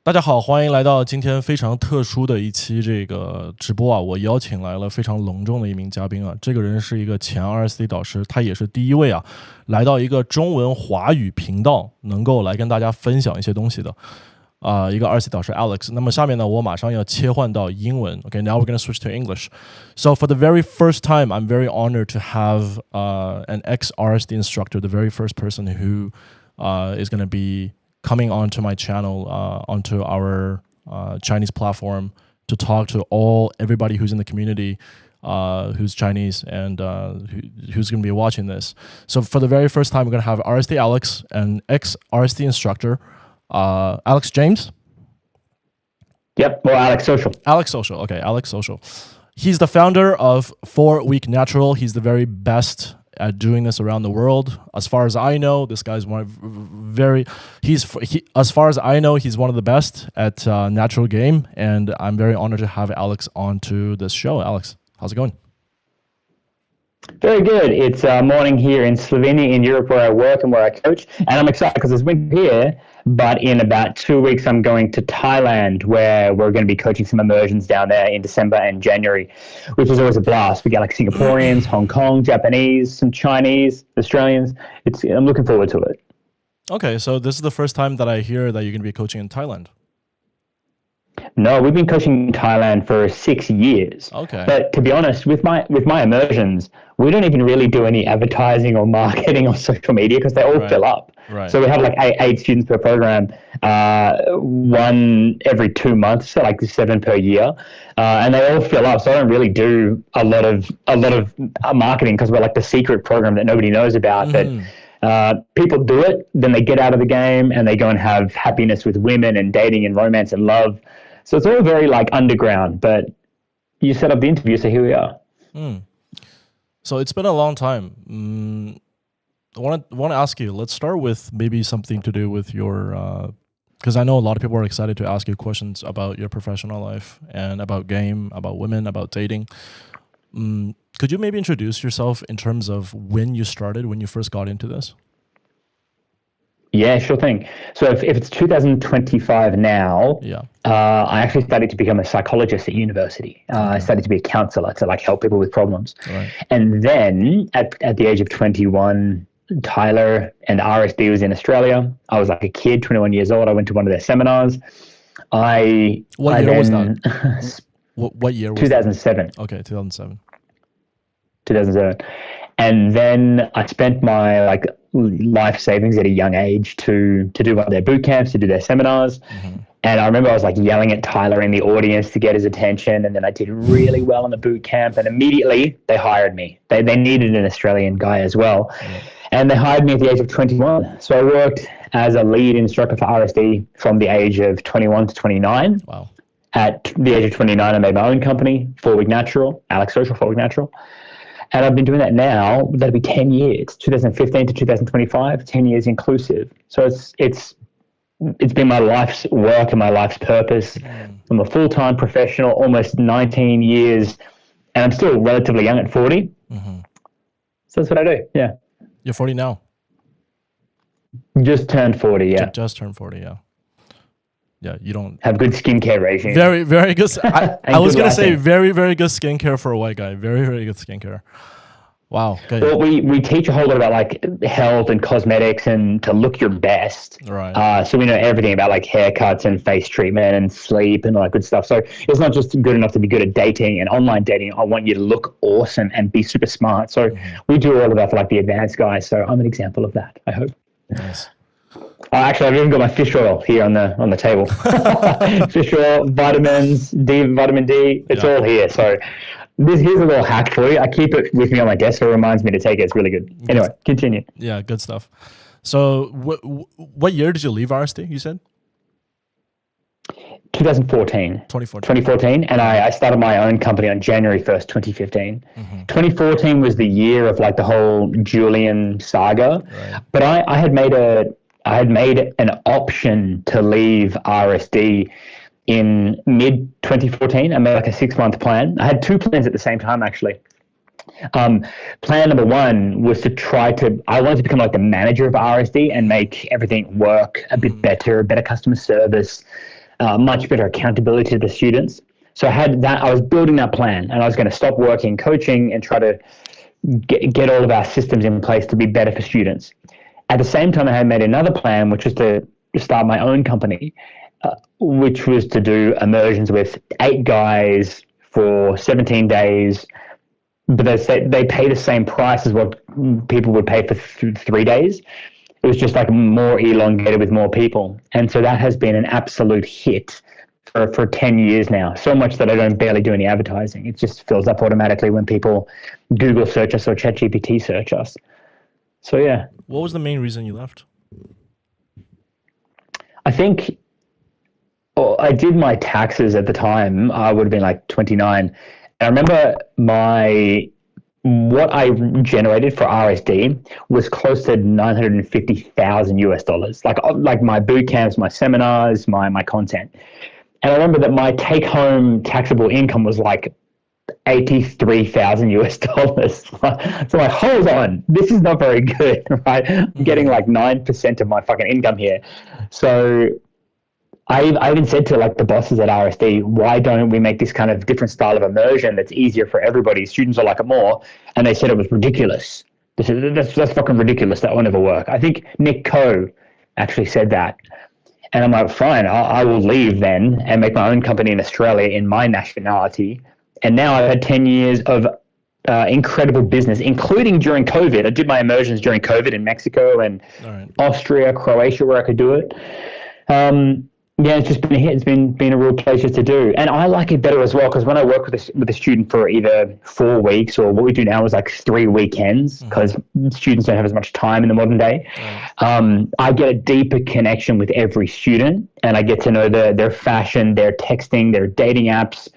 大家好，欢迎来到今天非常特殊的一期这个直播啊！我邀请来了非常隆重的一名嘉宾啊，这个人是一个前 RSD 导师，他也是第一位啊来到一个中文华语频道能够来跟大家分享一些东西的一个 RSD 导师 Alex。那么下面呢，我马上要切换到英文。Okay, now we're going to switch to English. So for the very first time, I'm very honored to have an ex-RSD instructor, the very first person who is going to be coming onto my channel, onto our Chinese platform to talk to everybody who's in the community, who's Chinese and who's going to be watching this. So for the very first time, we're going to have RSD Alex, an ex-RSD instructor, Alex James. Yep, or Alex Social. Alex Social, okay, Alex Social. He's the founder of 4 Week Natural. He's the very best at doing this around the world. As far as I know, this guy's as far as I know, he's one of the best at natural game, and I'm very honored to have Alex onto this show. Alex, how's it going? Very good. It's morning here in Slovenia, in Europe, where I work and where I coach, and I'm excited because it's winter here, but in about 2 weeks, I'm going to Thailand, where we're going to be coaching some immersions down there in December and January, which is always a blast. We get like Singaporeans, Hong Kong, Japanese, some Chinese, Australians. I'm looking forward to it. Okay, so this is the first time that I hear that you're going to be coaching in Thailand. No, we've been coaching in Thailand for 6 years. Okay. But to be honest, with my immersions, we don't even really do any advertising or marketing or social media because they all fill up. Right. So we have like eight students per program, one every 2 months, so like 7 per year, and they all fill up. So I don't really do a lot of marketing because we're like the secret program that nobody knows about. Mm-hmm. But people do it, then they get out of the game and they go and have happiness with women and dating and romance and love. So it's all very like underground, but you set up the interview, so here we are. So it's been a long time. I want to ask you, let's start with maybe something to do with your, because I know a lot of people are excited to ask you questions about your professional life and about game, about women, about dating. Could you maybe introduce yourself in terms of when you started, when you first got into this? Yeah, sure thing. So if it's 2025 now, I actually started to become a psychologist at university. I started to be a counselor to like help people with problems. Right. And then at the age of 21, Tyler and RSD was in Australia. I was like a kid, 21 years old. I went to one of their seminars. What year was that? What year was 2007. That? Okay, 2007. 2007. And then I spent my like life savings at a young age to do one of their boot camps, to do their seminars. Mm-hmm. And I remember I was like yelling at Tyler in the audience to get his attention. And then I did really well in the boot camp. And immediately they hired me. They needed an Australian guy as well. Mm-hmm. And they hired me at the age of 21. So I worked as a lead instructor for RSD from the age of 21 to 29. Wow. At the age of 29, I made my own company, 4 Week Natural, Alex Social, 4 Week Natural. And I've been doing that now, that'll be 10 years, 2015 to 2025, 10 years inclusive. So it's been my life's work and my life's purpose. I'm a full-time professional, almost 19 years, and I'm still relatively young at 40. Mm-hmm. So that's what I do, yeah. You're 40 now? Just turned 40, yeah. Just turned 40, yeah. Yeah, you don't have good skincare regime. Very, very good. I was going to say very, very good skincare for a white guy. Very, very good skincare. Wow. Good. Well, we teach a whole lot about like health and cosmetics and to look your best. Right. So we know everything about like haircuts and face treatment and sleep and all that good stuff. So it's not just good enough to be good at dating and online dating. I want you to look awesome and be super smart. So we do all of that for like the advanced guys. So I'm an example of that, I hope. Nice. Actually, I've even got my fish oil here on the table. Fish oil, vitamins, vitamin D, it's all here. So here's a little hack for you. I keep it with me on my desk so it reminds me to take it. It's really good. Anyway, continue. Yeah, good stuff. So what year did you leave RSD, you said? 2014. 2014, and I started my own company on January 1st, 2015. Mm-hmm. 2014 was the year of like the whole Julian saga, right. But I had made an option to leave RSD in mid 2014. I made like a 6-month plan. I had 2 plans at the same time, actually. Plan number 1 was I wanted to become like the manager of RSD and make everything work a bit better customer service, much better accountability to the students. So I was building that plan, and I was going to stop working coaching and try to get all of our systems in place to be better for students. At the same time, I had made another plan, which was to start my own company, which was to do immersions with 8 guys for 17 days. But they pay the same price as what people would pay for 3 days. It was just like more elongated with more people. And so that has been an absolute hit for 10 years now, so much that I don't barely do any advertising. It just fills up automatically when people Google search us or ChatGPT search us. So yeah. What was the main reason you left? I think I did my taxes at the time. I would have been like 29. And I remember what I generated for RSD was close to $950,000 US. Like my boot camps, my seminars, my content. And I remember that my take-home taxable income was like $83,000 US. So I'm like, hold on, this is not very good, right? I'm getting like 9% of my fucking income here. So I even said to like the bosses at RSD, why don't we make this kind of different style of immersion that's easier for everybody? Students will like it more. And they said it was ridiculous. That's fucking ridiculous. That will never work. I think Nick Coe actually said that. And I'm like, fine, I will leave then and make my own company in Australia in my nationality. And now I've had 10 years of incredible business, including during COVID. I did my immersions during COVID in Mexico and Austria, Croatia, where I could do it. Yeah, it's just been a hit. It's been a real pleasure to do. And I like it better as well, because when I work with a student for either 4 weeks, or what we do now is like 3 weekends, because students don't have as much time in the modern day. I get a deeper connection with every student, and I get to know their fashion, their texting, their dating apps.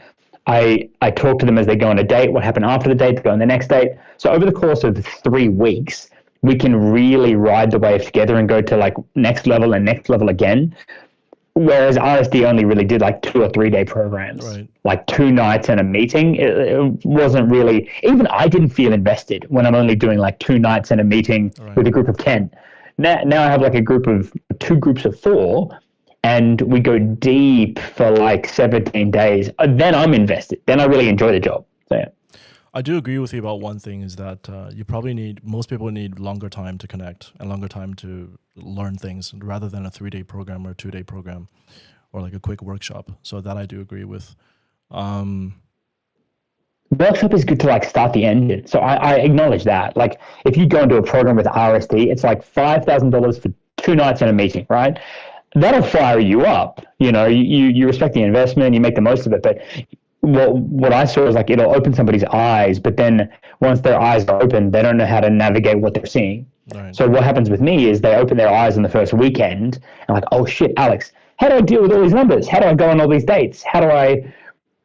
I talk to them as they go on a date, what happened after the date, to go on the next date. So over the course of 3 weeks, we can really ride the wave together and go to like next level and next level again. Whereas RSD only really did like 2 or 3 day programs, like 2 nights and a meeting. It wasn't really, even I didn't feel invested when I'm only doing like 2 nights and a meeting with a group of 10. Now I have like 2 groups of 4, and we go deep for like 17 days. Then I'm invested. Then I really enjoy the job. So yeah. I do agree with you about one thing, is that most people need longer time to connect and longer time to learn things, rather than a 3-day program or a 2-day program or like a quick workshop. So that I do agree with. Workshop is good to like start the engine. So I acknowledge that. Like if you go into a program with RSD, it's like $5,000 for 2 nights and a meeting, right? That'll fire you up. You know, you respect the investment, you make the most of it, but what I saw is like it'll open somebody's eyes, but then once their eyes are open, they don't know how to navigate what they're seeing. So what happens with me is they open their eyes on the first weekend and like, oh shit, Alex, how do I deal with all these numbers? How do I go on all these dates? How do I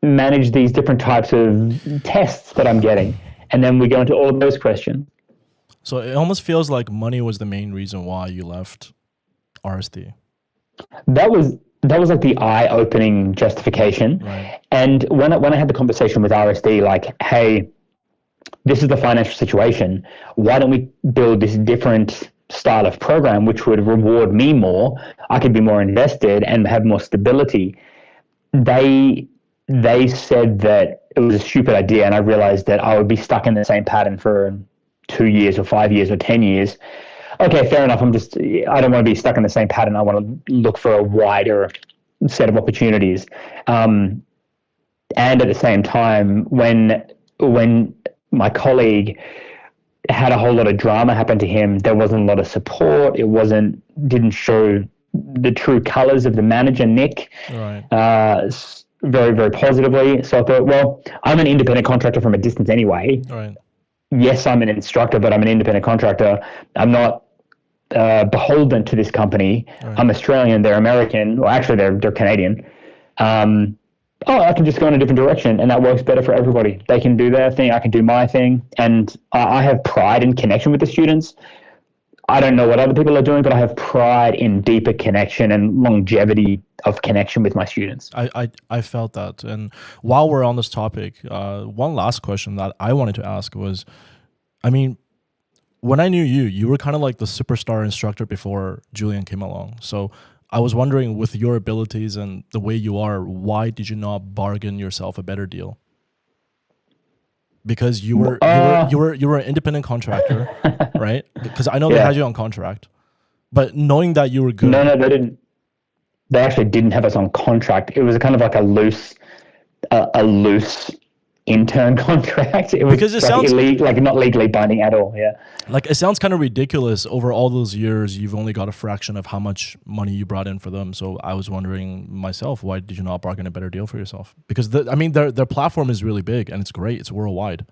manage these different types of tests that I'm getting? And then we go into all of those questions. So it almost feels like money was the main reason why you left RSD. That was like the eye-opening justification. And when I had the conversation with RSD, like, hey, this is the financial situation. Why don't we build this different style of program which would reward me more? I could be more invested and have more stability. They said that it was a stupid idea, and I realized that I would be stuck in the same pattern for 2 years or 5 years or 10 years. Okay, fair enough. I don't want to be stuck in the same pattern. I want to look for a wider set of opportunities. And at the same time, when my colleague had a whole lot of drama happen to him, there wasn't a lot of support. It didn't show the true colors of the manager, Nick, very, very positively. So I thought, well, I'm an independent contractor from a distance anyway. Yes, I'm an instructor, but I'm an independent contractor. I'm not beholden to this company. I'm Australian, they're American, well actually they're Canadian. I can just go in a different direction, and that works better for everybody. They can do their thing, I can do my thing, and I have pride in connection with the students. I don't know what other people are doing, but I have pride in deeper connection and longevity of connection with my students. I felt that. And while we're on this topic, one last question that I wanted to ask was, I mean, when I knew you were kind of like the superstar instructor before Julian came along. So I was wondering, with your abilities and the way you are, why did you not bargain yourself a better deal? Because you were an independent contractor, right? Because I know they had you on contract, but knowing that you were good. No, they didn't. They actually didn't have us on contract. It was kind of like a loose intern contract. It was because it sounds not legally binding at all. Yeah. Like it sounds kind of ridiculous. Over all those years, you've only got a fraction of how much money you brought in for them. So I was wondering myself, why did you not bargain a better deal for yourself? Because their platform is really big and it's great. It's worldwide.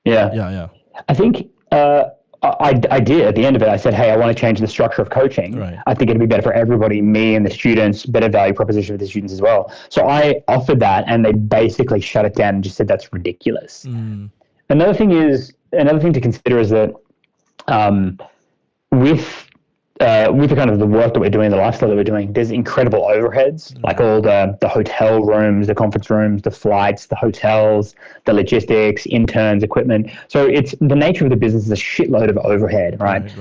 Yeah. I think I did at the end of it. I said, hey, I want to change the structure of coaching. Right. I think it'd be better for everybody, me and the students, better value proposition for the students as well. So I offered that and they basically shut it down and just said, that's ridiculous. Another thing to consider is that with the kind of the work that we're doing, the lifestyle that we're doing, there's incredible overheads, like all the hotel rooms, the conference rooms, the flights, the hotels, the logistics, interns, equipment. So it's the nature of the business is a shitload of overhead, right?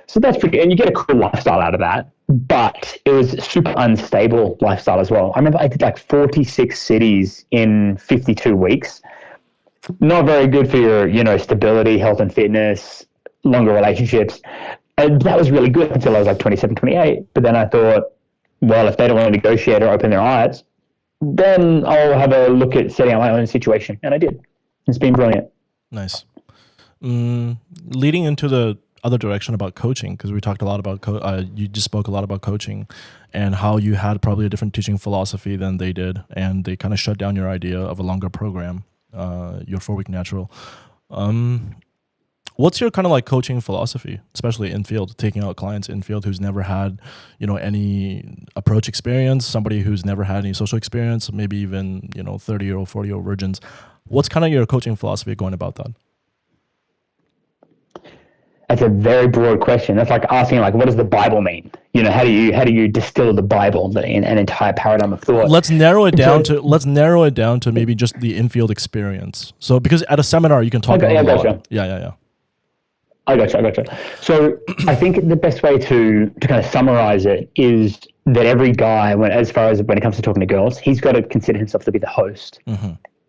So that's pretty, and you get a cool lifestyle out of that, but it was a super unstable lifestyle as well. I remember I did like 46 cities in 52 weeks. Not very good for your, stability, health and fitness, longer relationships. And that was really good until I was like 27, 28. But then I thought, well, if they don't want to negotiate or open their eyes, then I'll have a look at setting up my own situation. And I did. It's been brilliant. Nice. Leading into the other direction about coaching, because we talked a lot about, you just spoke a lot about coaching and how you had probably a different teaching philosophy than they did. And they kind of shut down your idea of a longer program, your 4-week natural. What's your kind of like coaching philosophy, especially in field, taking out clients in field who's never had, any approach experience, somebody who's never had any social experience, maybe even, 30-year-old, 40-year-old virgins. What's kind of your coaching philosophy going about that? That's a very broad question. That's like asking, like, what does the Bible mean? How do you distill the Bible in an entire paradigm of thought? Let's narrow it down to maybe just the in-field experience. So because at a seminar you can talk about a lot. Yeah. I gotcha. So I think the best way to kind of summarize it is that every guy, when it comes to talking to girls, he's got to consider himself to be the host.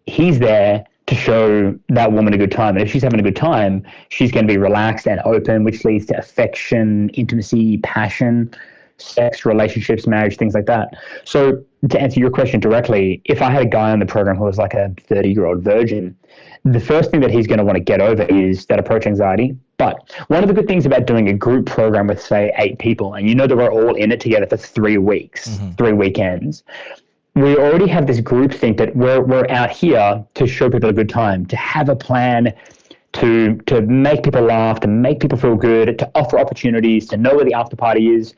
He's there to show that woman a good time. And if she's having a good time, she's going to be relaxed and open, which leads to affection, intimacy, passion, sex, relationships, marriage, things like that. So to answer your question directly, if I had a guy on the program who was like a 30-year-old virgin, the first thing that he's going to want to get over is that approach anxiety. But one of the good things about doing a group program with, say, 8 people, and that we're all in it together for 3 weeks, 3 weekends, we already have this group think that we're out here to show people a good time, to have a plan, to make people laugh, to make people feel good, to offer opportunities, to know where the after party is.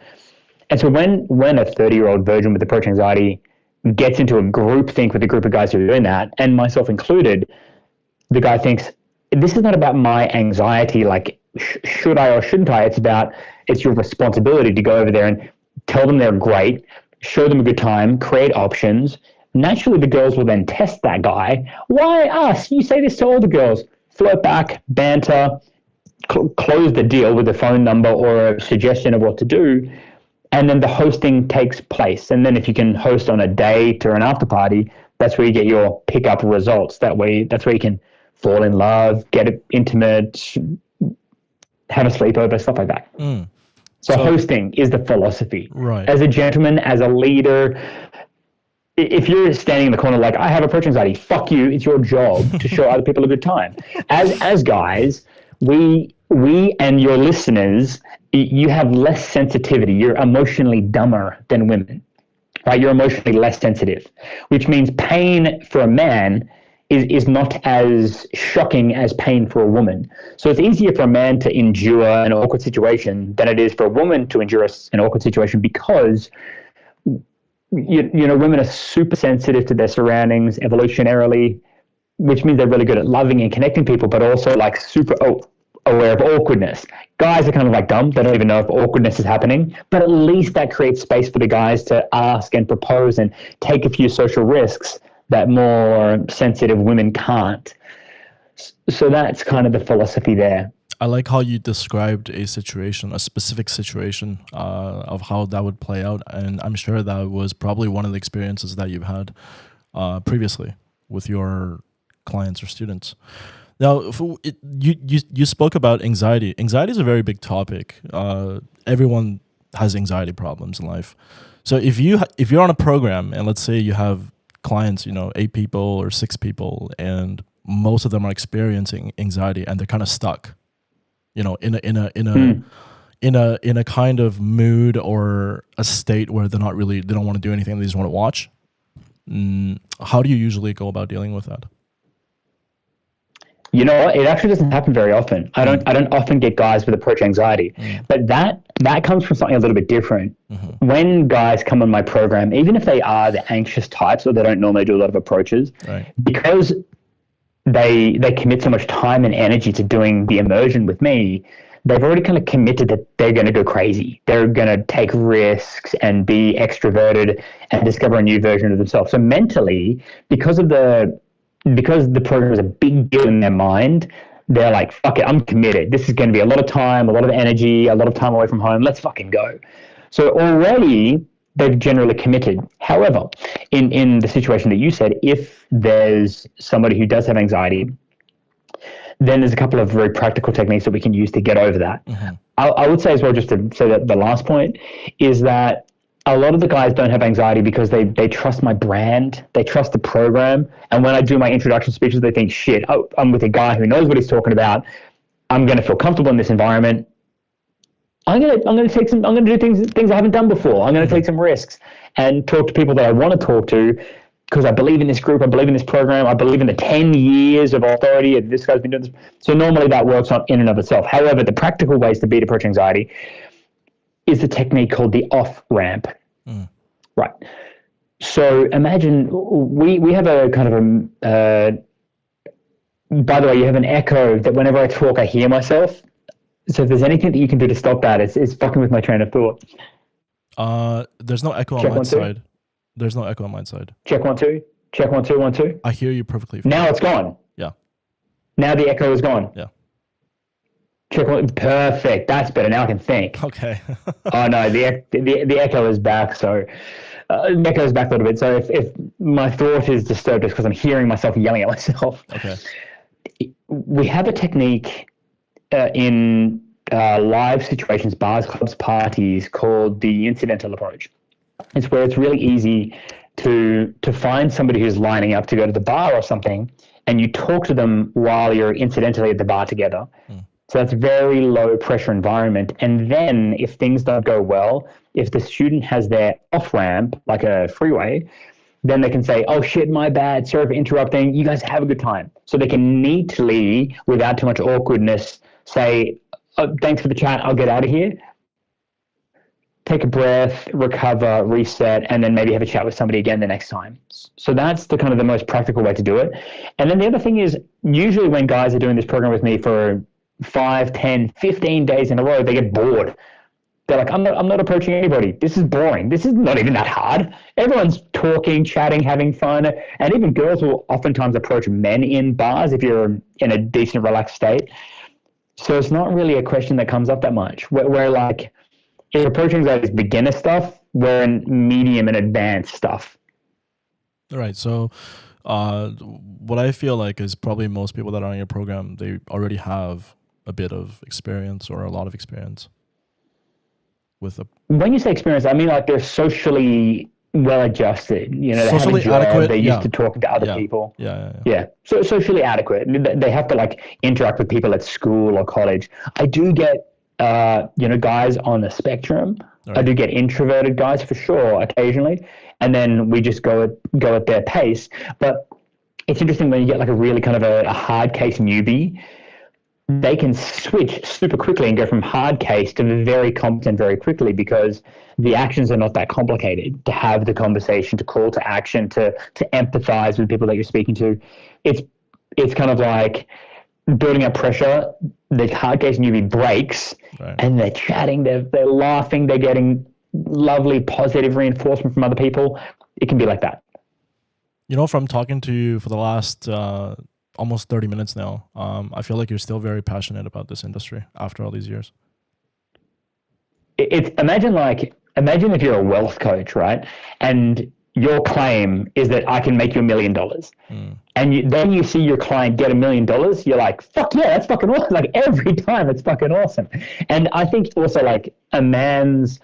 And so when a 30-year-old virgin with approach anxiety gets into a group think with a group of guys who are doing that, and myself included, the guy thinks, this is not about my anxiety, like should I or shouldn't I? It's your responsibility to go over there and tell them they're great, show them a good time, create options. Naturally, the girls will then test that guy. Why us? You say this to all the girls. Flirt back, banter, close the deal with a phone number or a suggestion of what to do. And then the hosting takes place. And then if you can host on a date or an after party, that's where you get your pickup results. That's where you can fall in love, get intimate, have a sleepover, stuff like that. So hosting is the philosophy. Right. As a gentleman, as a leader, if you're standing in the corner like, I have approach anxiety, fuck you, it's your job to show other people a good time. As guys, we and your listeners, you have less sensitivity. You're emotionally dumber than women, right? You're emotionally less sensitive, which means pain for a man is not as shocking as pain for a woman. So it's easier for a man to endure an awkward situation than it is for a woman to endure an awkward situation, because women are super sensitive to their surroundings evolutionarily, which means they're really good at loving and connecting people, but also like super aware of awkwardness. Guys are kind of like dumb. They don't even know if awkwardness is happening, but at least that creates space for the guys to ask and propose and take a few social risks that more sensitive women can't. So that's kind of the philosophy there. I like how you described a specific situation of how that would play out. And I'm sure that was probably one of the experiences that you've had previously with your clients or students. Now, you spoke about anxiety. Anxiety is a very big topic. Everyone has anxiety problems in life. So if you're on a program and let's say you have clients, 8 people or 6 people, and most of them are experiencing anxiety and they're kind of stuck, in a kind of mood or a state where they don't want to do anything, they just want to watch. How do you usually go about dealing with that? You know what? It actually doesn't happen very often. I don't often get guys with approach anxiety, but that comes from something a little bit different. When guys come on my program, even if they are the anxious types or they don't normally do a lot of approaches, because they commit so much time and energy to doing the immersion with me, they've already kind of committed that they're going to go crazy. They're going to take risks and be extroverted and discover a new version of themselves. So mentally, because the program is a big deal in their mind, they're like, fuck it, I'm committed. This is going to be a lot of time, a lot of energy, a lot of time away from home. Let's fucking go. So already they've generally committed. However, in the situation that you said, if there's somebody who does have anxiety, then there's a couple of very practical techniques that we can use to get over that. I would say as well, just to say that the last point is that a lot of the guys don't have anxiety because they trust my brand, they trust the program, and when I do my introduction speeches, they think, shit, I'm with a guy who knows what he's talking about. I'm going to feel comfortable in this environment. I'm going to do things I haven't done before. I'm going to take some risks and talk to people that I want to talk to because I believe in this group, I believe in this program, I believe in the 10 years of authority. This guy's been doing this. So normally that works on in and of itself. However, the practical ways to beat approach anxiety is the technique called the off ramp. Right. So imagine we have a kind of by the way, you have an echo that whenever I talk, I hear myself. So if there's anything that you can do to stop that, it's fucking with my train of thought. There's no echo on my side. There's no echo on my side. Check 1 2. Check 1 2 1 2. I hear you perfectly fine. Now it's gone. Yeah. Now the echo is gone. Yeah. Check 1. Perfect. That's better. Now I can think. Okay. Oh no, the echo is back. So the echo is back a little bit. So if my thought is disturbed, it's because I'm hearing myself yelling at myself. Okay. We have a technique in live situations, bars, clubs, parties, called the incidental approach. It's where it's really easy to find somebody who's lining up to go to the bar or something, and you talk to them while you're incidentally at the bar together. So that's a very low pressure environment. And then if things don't go well, if the student has their off ramp, like a freeway, then they can say, oh shit, my bad, sorry for interrupting, you guys have a good time. So they can neatly, without too much awkwardness, say, oh, thanks for the chat, I'll get out of here. Take a breath, recover, reset, and then maybe have a chat with somebody again the next time. So that's the kind of the most practical way to do it. And then the other thing is, usually when guys are doing this program with me for 5, 10, 15 days in a row, they get bored. They're like, I'm not approaching anybody. This is boring. This is not even that hard. Everyone's talking, chatting, having fun. And even girls will oftentimes approach men in bars if you're in a decent, relaxed state. So it's not really a question that comes up that much. We're like, if approaching that is beginner stuff, we're in medium and advanced stuff. All right. So what I feel like is probably most people that are on your program, they already have a bit of experience or a lot of experience with a... When you say experience, I mean like they're socially well-adjusted. You know, they socially have a job, adequate. they're used to talking to other people. Yeah. So socially adequate. They have to like interact with people at school or college. I do get guys on the spectrum. Right. I do get introverted guys for sure occasionally, and then we just go at their pace. But it's interesting when you get like a really kind of a hard case newbie, they can switch super quickly and go from hard case to very competent very quickly because the actions are not that complicated. To have the conversation, to call to action, to empathize with people that you're speaking to, it's kind of like building up pressure. The hard case newbie breaks, right, and they're chatting, they're laughing, they're getting lovely positive reinforcement from other people. It can be like that. You know, from talking to you for the last almost 30 minutes now. I feel like you're still very passionate about this industry after all these years. Imagine if you're a wealth coach, right? And your claim is that I can make you $1 million. And then you see your client get $1 million, you're like, fuck yeah, that's fucking awesome. Like every time it's fucking awesome. And I think also like a man's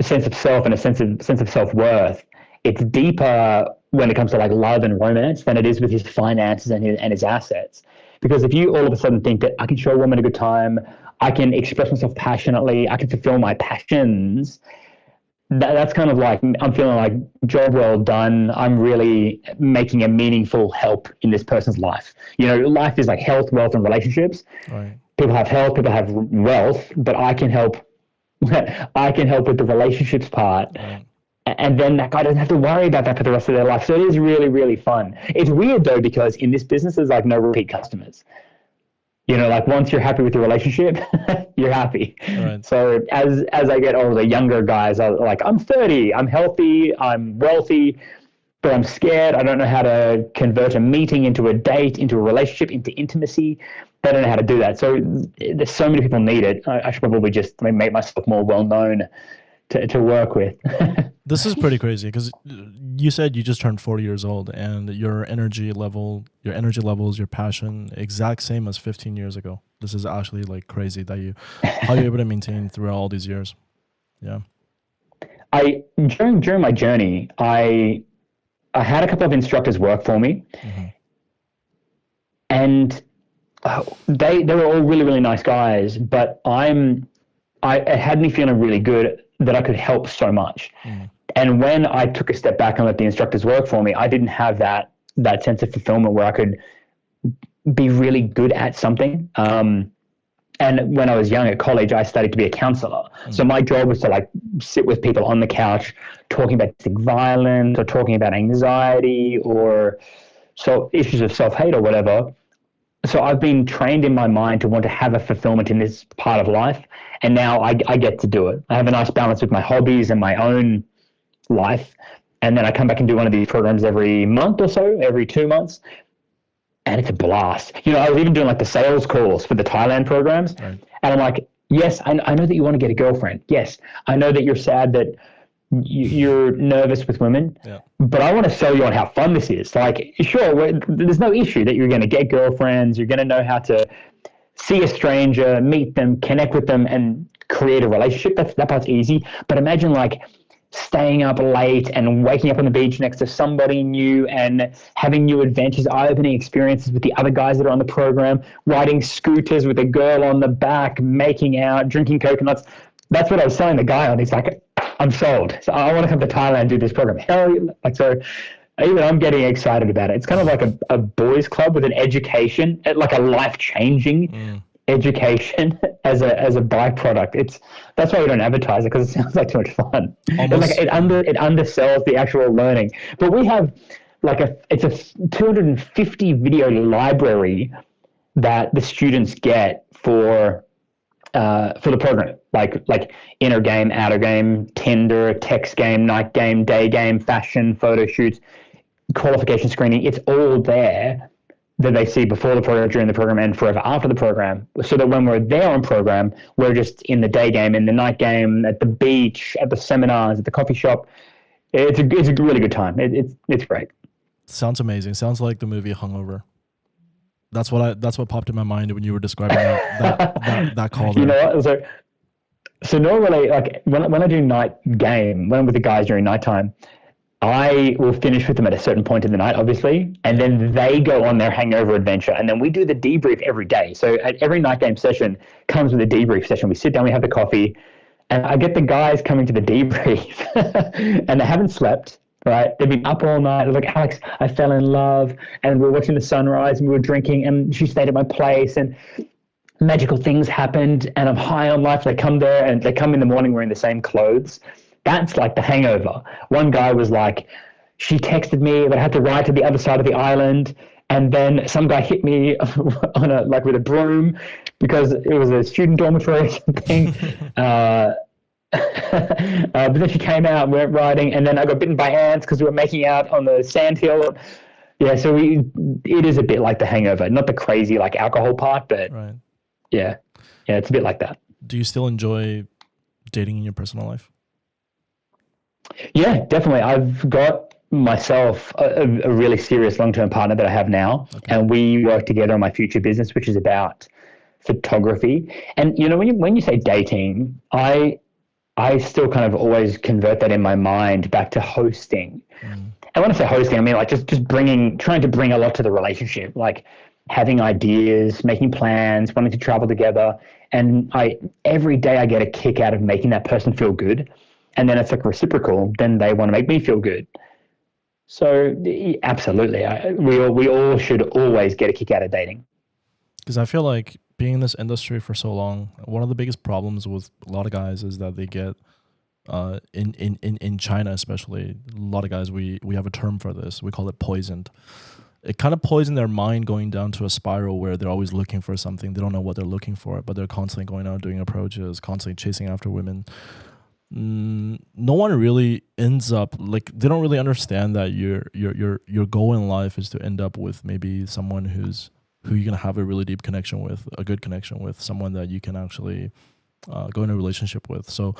sense of self and a sense of self-worth, it's deeper when it comes to like love and romance than it is with his finances and his assets. Because if you all of a sudden think that I can show a woman a good time, I can express myself passionately, I can fulfill my passions, that's kind of like, I'm feeling like job well done. I'm really making a meaningful help in this person's life. You know, life is like health, wealth, and relationships. Right. People have health, people have wealth, but I can help with the relationships part. Right. And then that guy doesn't have to worry about that for the rest of their life. So it is really, really fun. It's weird though, because in this business, there's like no repeat customers. You know, like once you're happy with your relationship, you're happy. Right. So as I get older, younger guys are like, I'm 30, I'm healthy, I'm wealthy, but I'm scared. I don't know how to convert a meeting into a date, into a relationship, into intimacy. They don't know how to do that. So there's so many people need it. I should probably just make myself more well-known to work with. This is pretty crazy because you said you just turned 40 years old and your energy levels, your passion, exact same as 15 years ago. This is actually like crazy that how you're able to maintain throughout all these years. Yeah. During my journey, I had a couple of instructors work for me, and they were all really, really nice guys, but it had me feeling really good that I could help so much. And when I took a step back and let the instructors work for me, I didn't have that sense of fulfillment where I could be really good at something. And when I was young at college, I studied to be a counselor. So my job was to like sit with people on the couch talking about domestic violence or talking about anxiety or issues of self-hate or whatever. So I've been trained in my mind to want to have a fulfillment in this part of life. And now I get to do it. I have a nice balance with my hobbies and my own life. And then I come back and do one of these programs every month or so, every 2 months. And it's a blast. You know, I was even doing like the sales calls for the Thailand programs. Right. And I'm like, yes, I know that you want to get a girlfriend. Yes, I know that you're sad that you're nervous with women, but I want to sell you on how fun this is. Like, sure, there's no issue that you're going to get girlfriends. You're going to know how to see a stranger, meet them, connect with them, and create a relationship. That part's easy. But imagine like staying up late and waking up on the beach next to somebody new and having new adventures, eye-opening experiences with the other guys that are on the program, riding scooters with a girl on the back, making out, drinking coconuts. That's what I was selling the guy on. He's like, I'm sold. So I want to come to Thailand and do this program. So even I'm getting excited about it. It's kind of like a boys club with an education, like a life-changing education as a byproduct. That's why we don't advertise it, because it sounds like too much fun. It undersells the actual learning. But we have it's a 250 video library that the students get for the program, like inner game, outer game, Tinder, text game, night game, day game, fashion, photo shoots, qualification screening. It's all there that they see before the program, during the program, and forever after the program, so that when we're there on program, we're just in the day game, in the night game, at the beach, at the seminars, at the coffee shop. It's a really good time. It's great. Sounds amazing. Sounds like the movie Hungover. That's what popped in my mind when you were describing that call there. You know what? So normally, like when I do night game, when I'm with the guys during nighttime, I will finish with them at a certain point in the night, obviously, and then they go on their hangover adventure, and then we do the debrief every day. So at every night game session comes with a debrief session. We sit down, we have the coffee, and I get the guys coming to the debrief, and they haven't slept, right? They've been up all night. They're like, Alex, I fell in love, and we were watching the sunrise, and we were drinking, and she stayed at my place, and magical things happened, and I'm high on life. They come there, and they come in the morning wearing the same clothes. That's like the hangover. One guy was like, she texted me, but I had to ride to the other side of the island. And then some guy hit me with a broom because it was a student dormitory or something. But then she came out, we went riding, and then I got bitten by ants because we were making out on the sandhill. Yeah, so it is a bit like The Hangover, not the crazy like alcohol part, but Right. yeah, it's a bit like that. Do you still enjoy dating in your personal life? Yeah, definitely. I've got myself a really serious long-term partner that I have now, and we work together on my future business, which is about photography. And you know, when you say dating, I still kind of always convert that in my mind back to hosting. And when I say hosting, I mean like just trying to bring a lot to the relationship, like having ideas, making plans, wanting to travel together. And every day I get a kick out of making that person feel good. And then it's like reciprocal. Then they want to make me feel good. So absolutely, we all should always get a kick out of dating. Because I feel like being in this industry for so long, one of the biggest problems with a lot of guys is that they get in China especially, a lot of guys, we have a term for this. We call it poisoned. It kind of poisons their mind, going down to a spiral where they're always looking for something. They don't know what they're looking for, but they're constantly going out doing approaches, constantly chasing after women. No one really ends up, like, they don't really understand that your goal in life is to end up with maybe someone who you're going to have a really deep connection with, a good connection with, someone that you can actually go in a relationship with. So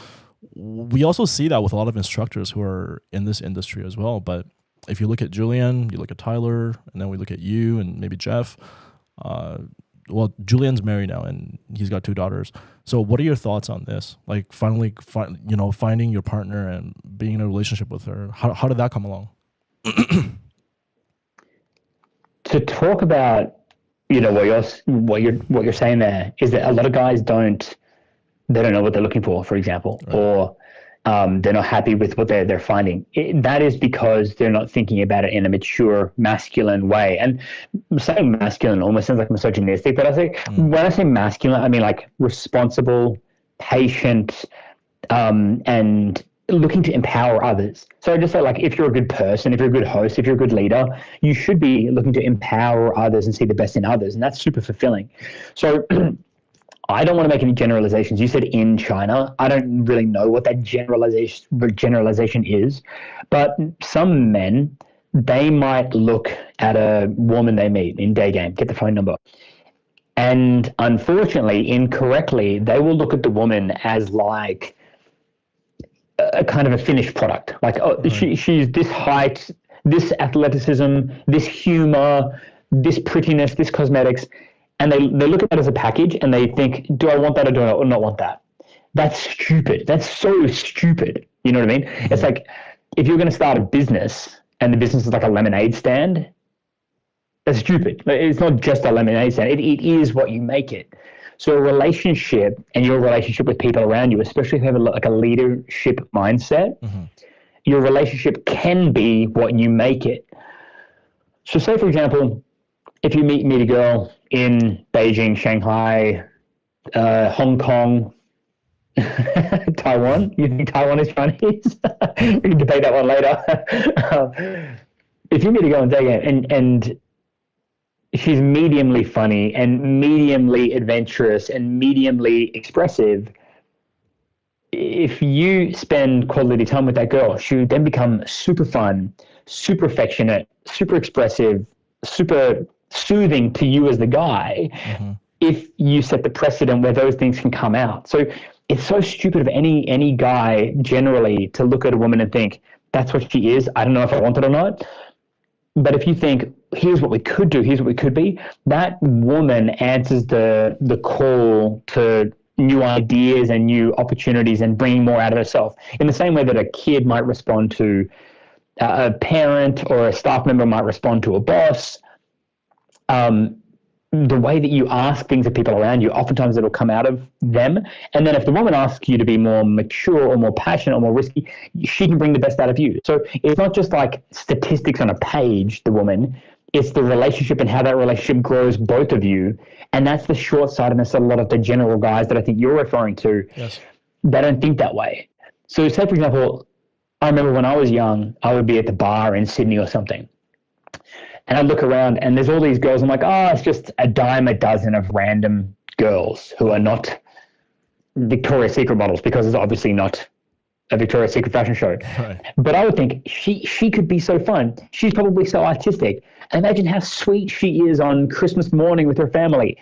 we also see that with a lot of instructors who are in this industry as well. But if you look at Julian, you look at Tyler, and then we look at you and maybe Jeff, well, Julian's married now and he's got 2 daughters. So what are your thoughts on this? Like finally, finding your partner and being in a relationship with her. How did that come along? To talk about, what you're saying there is that a lot of guys don't know what they're looking for example, right. Or they're not happy with what they're finding. That is because they're not thinking about it in a mature, masculine way. And saying masculine almost sounds like misogynistic, but I think when I say masculine, I mean like responsible, patient, and looking to empower others. So I just say, like, if you're a good person, if you're a good host, if you're a good leader, you should be looking to empower others and see the best in others. And that's super fulfilling. So I don't want to make any generalizations. You said in China. I don't really know what that generalization is, but some men, they might look at a woman they meet in day game, get the phone number, and unfortunately, incorrectly, they will look at the woman as like a kind of a finished product. Like, oh, she's this height, this athleticism, this humor, this prettiness, this cosmetics. And they look at that as a package and they think, do I want that or do I not want that? That's stupid. That's so stupid. You know what I mean? Mm-hmm. It's like if you're going to start a business and the business is like a lemonade stand, that's stupid. It's not just a lemonade stand. It is what you make it. So a relationship and your relationship with people around you, especially if you have like a leadership mindset, your relationship can be what you make it. So say, for example, if you meet a girl in Beijing, Shanghai, Hong Kong, Taiwan, you think Taiwan is Chinese? We can debate that one later. If you meet a girl in Beijing and she's mediumly funny and mediumly adventurous and mediumly expressive, if you spend quality time with that girl, she would then become super fun, super affectionate, super expressive, super soothing to you as the guy, if you set the precedent where those things can come out. So it's so stupid of any guy generally to look at a woman and think, that's what she is. I don't know if I want it or not. But if you think, here's what we could do, here's what we could be, that woman answers the call to new ideas and new opportunities and bringing more out of herself. In the same way that a kid might respond to a parent or a staff member might respond to a boss, the way that you ask things of people around you, oftentimes it'll come out of them. And then if the woman asks you to be more mature or more passionate or more risky, she can bring the best out of you. So it's not just like statistics on a page, the woman, it's the relationship and how that relationship grows both of you. And that's the short-sightedness of a lot of the general guys that I think you're referring to. Yes. They don't think that way. So say, for example, I remember when I was young, I would be at the bar in Sydney or something. And I look around and there's all these girls. I'm like, oh, it's just a dime a dozen of random girls who are not Victoria's Secret models, because it's obviously not a Victoria's Secret fashion show. Right. But I would think she could be so fun. She's probably so artistic. Imagine how sweet she is on Christmas morning with her family.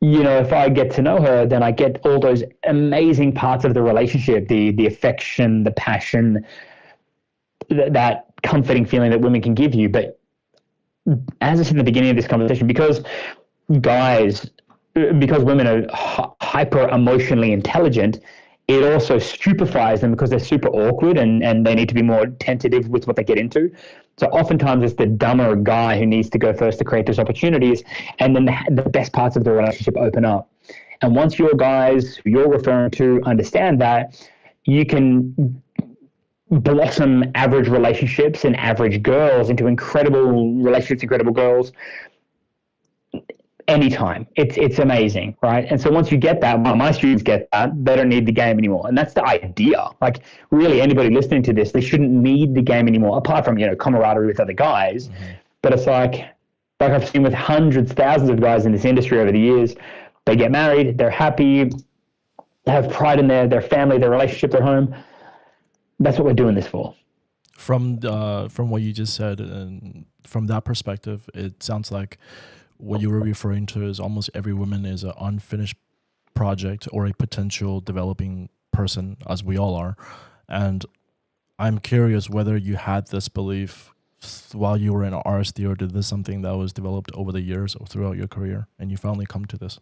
You know, if I get to know her, then I get all those amazing parts of the relationship, the affection, the passion, that comforting feeling that women can give you. But as I said in the beginning of this conversation, because women are hyper emotionally intelligent, it also stupefies them because they're super awkward and they need to be more tentative with what they get into. So oftentimes it's the dumber guy who needs to go first to create those opportunities, and then the best parts of the relationship open up. And once your guys who you're referring to understand that, you can blossom average relationships and average girls into incredible relationships, incredible girls anytime. It's amazing, right? And so once you get that, my students get that, they don't need the game anymore. And that's the idea. Like, really, anybody listening to this, they shouldn't need the game anymore, apart from, you know, camaraderie with other guys. Mm-hmm. But it's like I've seen with hundreds, thousands of guys in this industry over the years, they get married, they're happy, they have pride in their family, their relationship, their home. That's what we're doing this for. From what you just said, and from that perspective, it sounds like what you were referring to is almost every woman is an unfinished project or a potential developing person, as we all are. And I'm curious whether you had this belief while you were in RSD, or did this something that was developed over the years or throughout your career, and you finally come to this?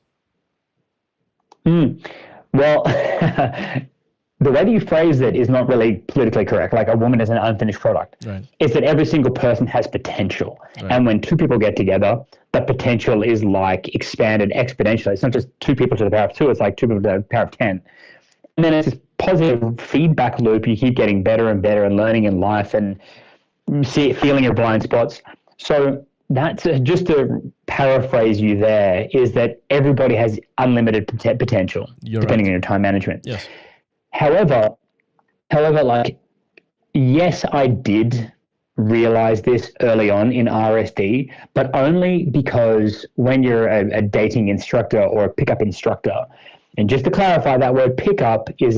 Well, the way that you phrase it is not really politically correct. Like, a woman is an unfinished product. Right. It's that every single person has potential. Right. And when two people get together, that potential is like expanded exponentially. It's not just two people to the power of two, it's like two people to the power of 10. And then it's this positive feedback loop. You keep getting better and better and learning in life and feeling your blind spots. So that's just to paraphrase you there, is that everybody has unlimited potential, depending on your time management. Yes. However, like, yes, I did realize this early on in RSD, but only because when you're a dating instructor or a pickup instructor, and just to clarify, that word pickup is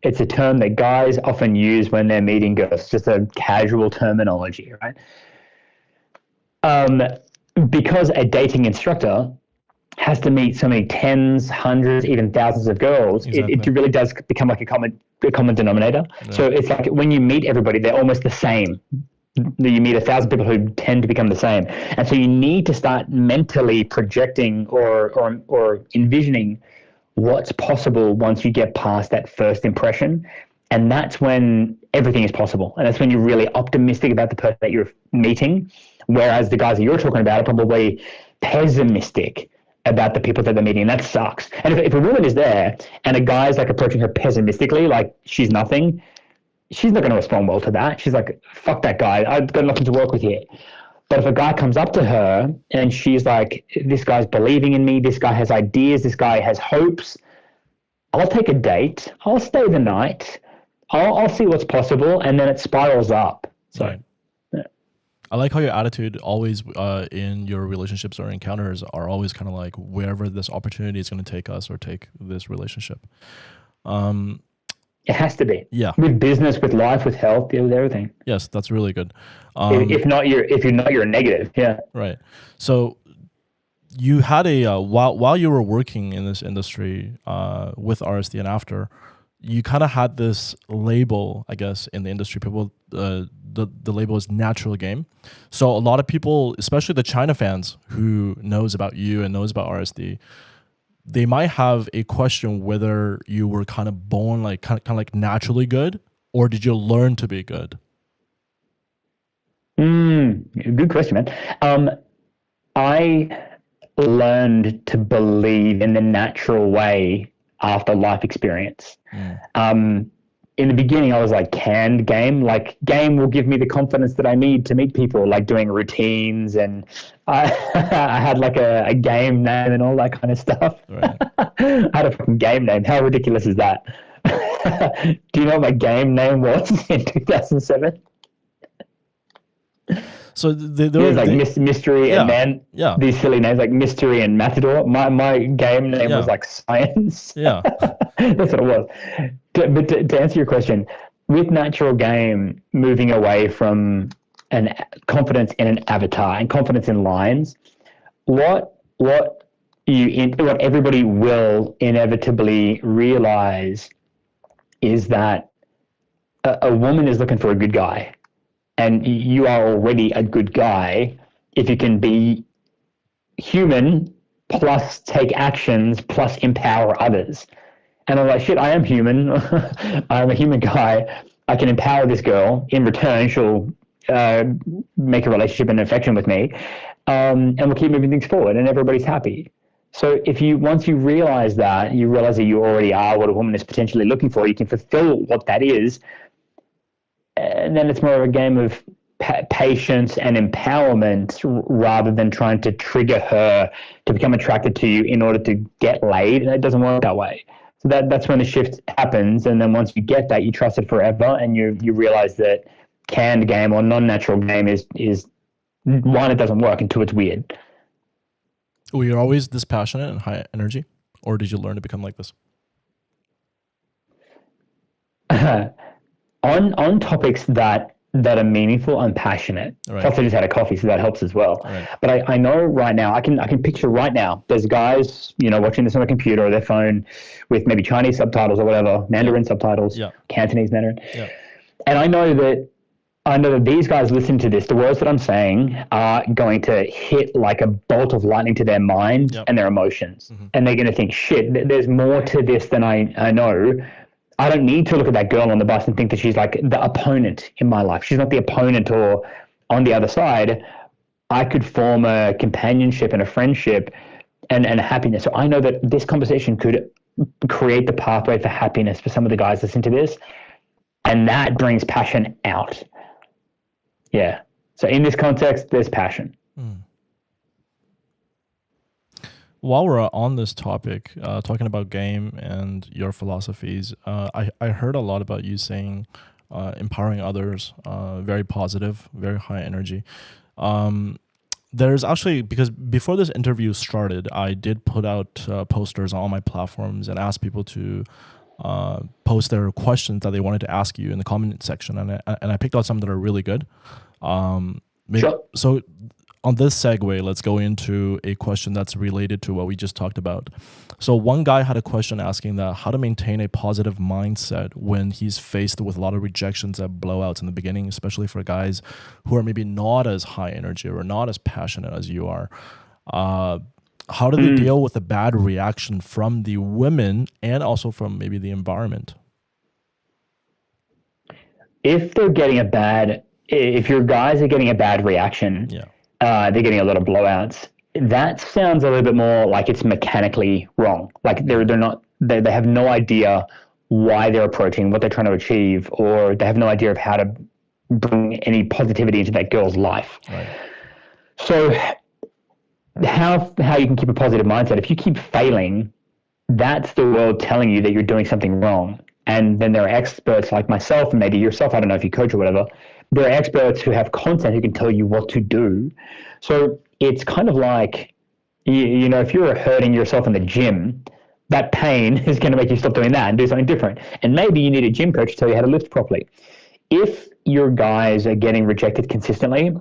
it's a term that guys often use when they're meeting girls. It's just a casual terminology, right? Because a dating instructor has to meet so many tens, hundreds, even thousands of girls, exactly. it really does become like a common denominator. Yeah. So it's like when you meet everybody, they're almost the same. You meet 1,000 people who tend to become the same. And so you need to start mentally projecting or envisioning what's possible once you get past that first impression. And that's when everything is possible. And that's when you're really optimistic about the person that you're meeting. Whereas the guys that you're talking about are probably pessimistic about the people that they're meeting. And that sucks. And if a woman is there and a guy's like approaching her pessimistically, like she's nothing, she's not going to respond well to that. She's like, fuck that guy. I've got nothing to work with here. But if a guy comes up to her and she's like, this guy's believing in me, this guy has ideas, this guy has hopes, I'll take a date, I'll stay the night, I'll see what's possible, and then it spirals up. So, right. Yeah. I like how your attitude always in your relationships or encounters are always kind of like, wherever this opportunity is going to take us or take this relationship. It has to be. Yeah. With business, with life, with health, with everything. Yes, that's really good. If you're negative. Yeah. Right. So you had while you were working in this industry with RSD and after, you kind of had this label, I guess, in the industry. People, the label is natural game. So a lot of people, especially the China fans who knows about you and knows about RSD, they might have a question whether you were kind of born like kind of like naturally good, or did you learn to be good? Good question, man. I learned to believe in the natural way after life experience. In the beginning, I was like, canned game. Like, game will give me the confidence that I need to meet people, like doing routines. And I had like a game name and all that kind of stuff. Right. I had a fucking game name. How ridiculous is that? Do you know what my game name was in 2007? So there was like Mystery and Man. Yeah. These silly names like Mystery and Matador. My game name was like Science. Yeah. That's what it was. But to answer your question, with natural game, moving away from and confidence in an avatar and confidence in lines, what everybody will inevitably realize is that a woman is looking for a good guy, and you are already a good guy if you can be human plus take actions plus empower others. And I'm like, shit, I am human. I'm a human guy. I can empower this girl. In return, she'll make a relationship and affection with me, and we'll keep moving things forward, and everybody's happy. So once you realize that you already are what a woman is potentially looking for, you can fulfill what that is, and then it's more of a game of patience and empowerment rather than trying to trigger her to become attracted to you in order to get laid. And it doesn't work that way. So that's when the shift happens. And then once you get that, you trust it forever, and you realize that canned game or non-natural game is one, it doesn't work, and two, it's weird. Were you always this passionate and high energy, or did you learn to become like this? On topics that are meaningful, I'm passionate. Right. Plus, I just had a coffee, so that helps as well. Right. But I know right now, I can picture right now, there's guys, watching this on their computer or their phone with maybe Chinese subtitles or whatever, Mandarin subtitles, Cantonese Mandarin. Yeah. And I know that these guys listening to this, the words that I'm saying are going to hit like a bolt of lightning to their mind and their emotions. Mm-hmm. And they're going to think, shit, there's more to this than I know. I don't need to look at that girl on the bus and think that she's like the opponent in my life. She's not the opponent, or on the other side, I could form a companionship and a friendship and a happiness. So I know that this conversation could create the pathway for happiness for some of the guys listening to this. And that brings passion out. Yeah. So in this context, there's passion. While we're on this topic, talking about game and your philosophies, I heard a lot about you saying empowering others, very positive, very high energy. There's actually, because before this interview started, I did put out posters on all my platforms and asked people to post their questions that they wanted to ask you in the comment section, and I picked out some that are really good. Sure. So on this segue, let's go into a question that's related to what we just talked about. So one guy had a question asking that how to maintain a positive mindset when he's faced with a lot of rejections and blowouts in the beginning, especially for guys who are maybe not as high energy or not as passionate as you are. How do they deal with a bad reaction from the women and also from maybe the environment? If your guys are getting a bad reaction, they're getting a lot of blowouts, that sounds a little bit more like it's mechanically wrong. Like they have no idea why they're approaching, what they're trying to achieve, or they have no idea of how to bring any positivity into that girl's life. Right. So how you can keep a positive mindset, if you keep failing, that's the world telling you that you're doing something wrong. And then there are experts like myself, and maybe yourself, I don't know if you coach or whatever, there are experts who have content who can tell you what to do. So it's kind of like, if you're hurting yourself in the gym, that pain is going to make you stop doing that and do something different. And maybe you need a gym coach to tell you how to lift properly. If your guys are getting rejected consistently,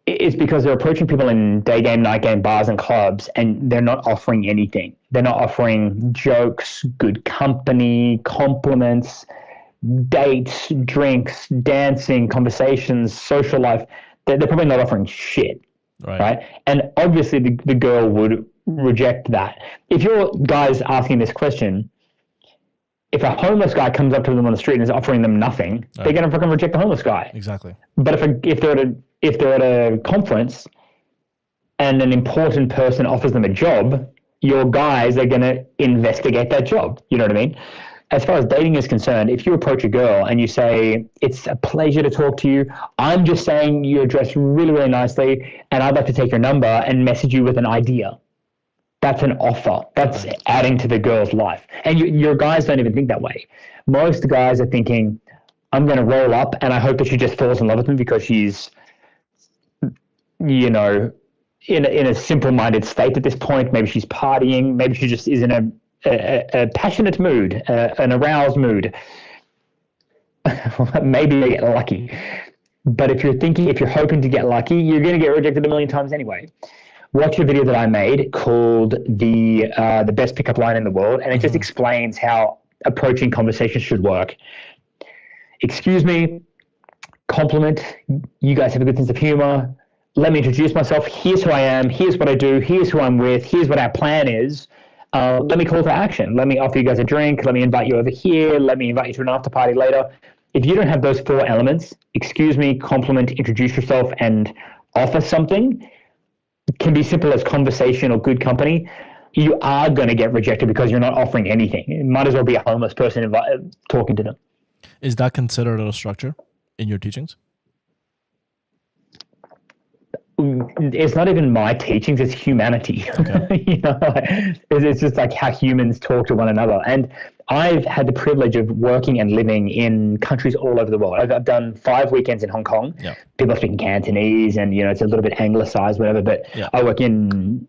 it's because they're approaching people in day game, night game, bars and clubs, and they're not offering anything. They're not offering jokes, good company, compliments, dates, drinks, dancing, conversations, social life. They're probably not offering shit, right? And obviously the girl would reject that. If your guy's asking this question, if a homeless guy comes up to them on the street and is offering them nothing, they're going to fucking reject the homeless guy. Exactly. But if they're at a conference and an important person offers them a job, your guys are going to investigate that job. You know what I mean? As far as dating is concerned, if you approach a girl and you say, it's a pleasure to talk to you, I'm just saying you're dressed really, really nicely, and I'd like to take your number and message you with an idea. That's an offer. That's adding to the girl's life. And your guys don't even think that way. Most guys are thinking, I'm going to roll up and I hope that she just falls in love with me because she's, in a simple-minded state at this point. Maybe she's partying. Maybe she just is in a passionate mood, an aroused mood. Maybe they get lucky. But if you're hoping to get lucky, you're going to get rejected a million times anyway. Watch a video that I made called the best pickup line in the world, and it just explains how approaching conversations should work. Excuse me, compliment, you guys have a good sense of humor. Let me introduce myself. Here's who I am. Here's what I do. Here's who I'm with. Here's what our plan is. Let me call to action. Let me offer you guys a drink. Let me invite you over here. Let me invite you to an after party later. If you don't have those 4 elements, excuse me, compliment, introduce yourself, and offer something, it can be simple as conversation or good company, you are going to get rejected because you're not offering anything. It might as well be a homeless person talking to them. Is that considered a structure in your teachings? It's not even my teachings, it's humanity. Okay. It's just like how humans talk to one another. And I've had the privilege of working and living in countries all over the world. I've done 5 weekends in Hong Kong. Yeah. People are speaking Cantonese and, it's a little bit anglicized, whatever. But yeah. I work in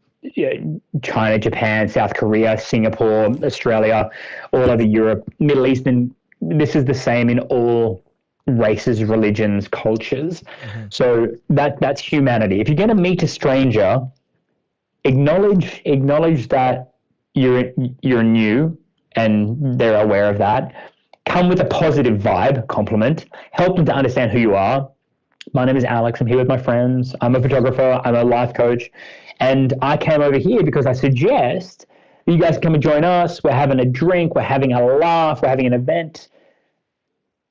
China, Japan, South Korea, Singapore, Australia, all over Europe, Middle East. And this is the same in all races, religions, cultures. So that's humanity. If you're going to meet a stranger, acknowledge that you're new and they're aware of that. Come with a positive vibe, compliment, help them to understand who you are. My name is Alex. I'm here with my friends. I'm a photographer. I'm a life coach. And I came over here because I suggest you guys come and join us. We're having a drink. We're having a laugh. We're having an event.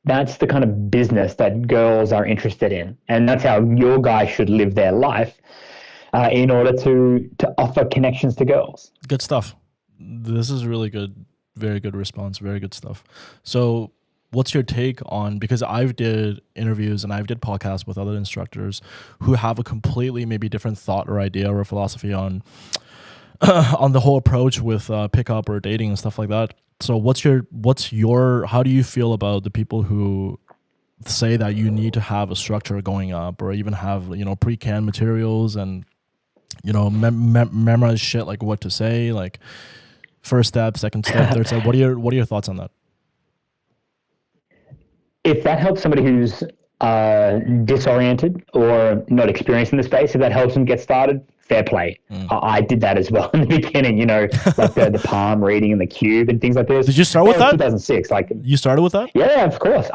That's the kind of business that girls are interested in. And that's how your guy should live their life in order to offer connections to girls. Good stuff. This is really good. Very good response. Very good stuff. So what's your take on, because I've did interviews and I've did podcasts with other instructors who have a completely maybe different thought or idea or philosophy on the whole approach with pickup or dating and stuff like that. So how do you feel about the people who say that you need to have a structure going up or even have, pre-canned materials and, memorize shit like what to say, like first step, second step, third step. What are your thoughts on that? If that helps somebody who's disoriented or not experienced in the space, if that helps them get started, fair play. I did that as well in the beginning, like the palm reading and the cube and things like this. Did you start with that? 2006. You started with that? Yeah, of course.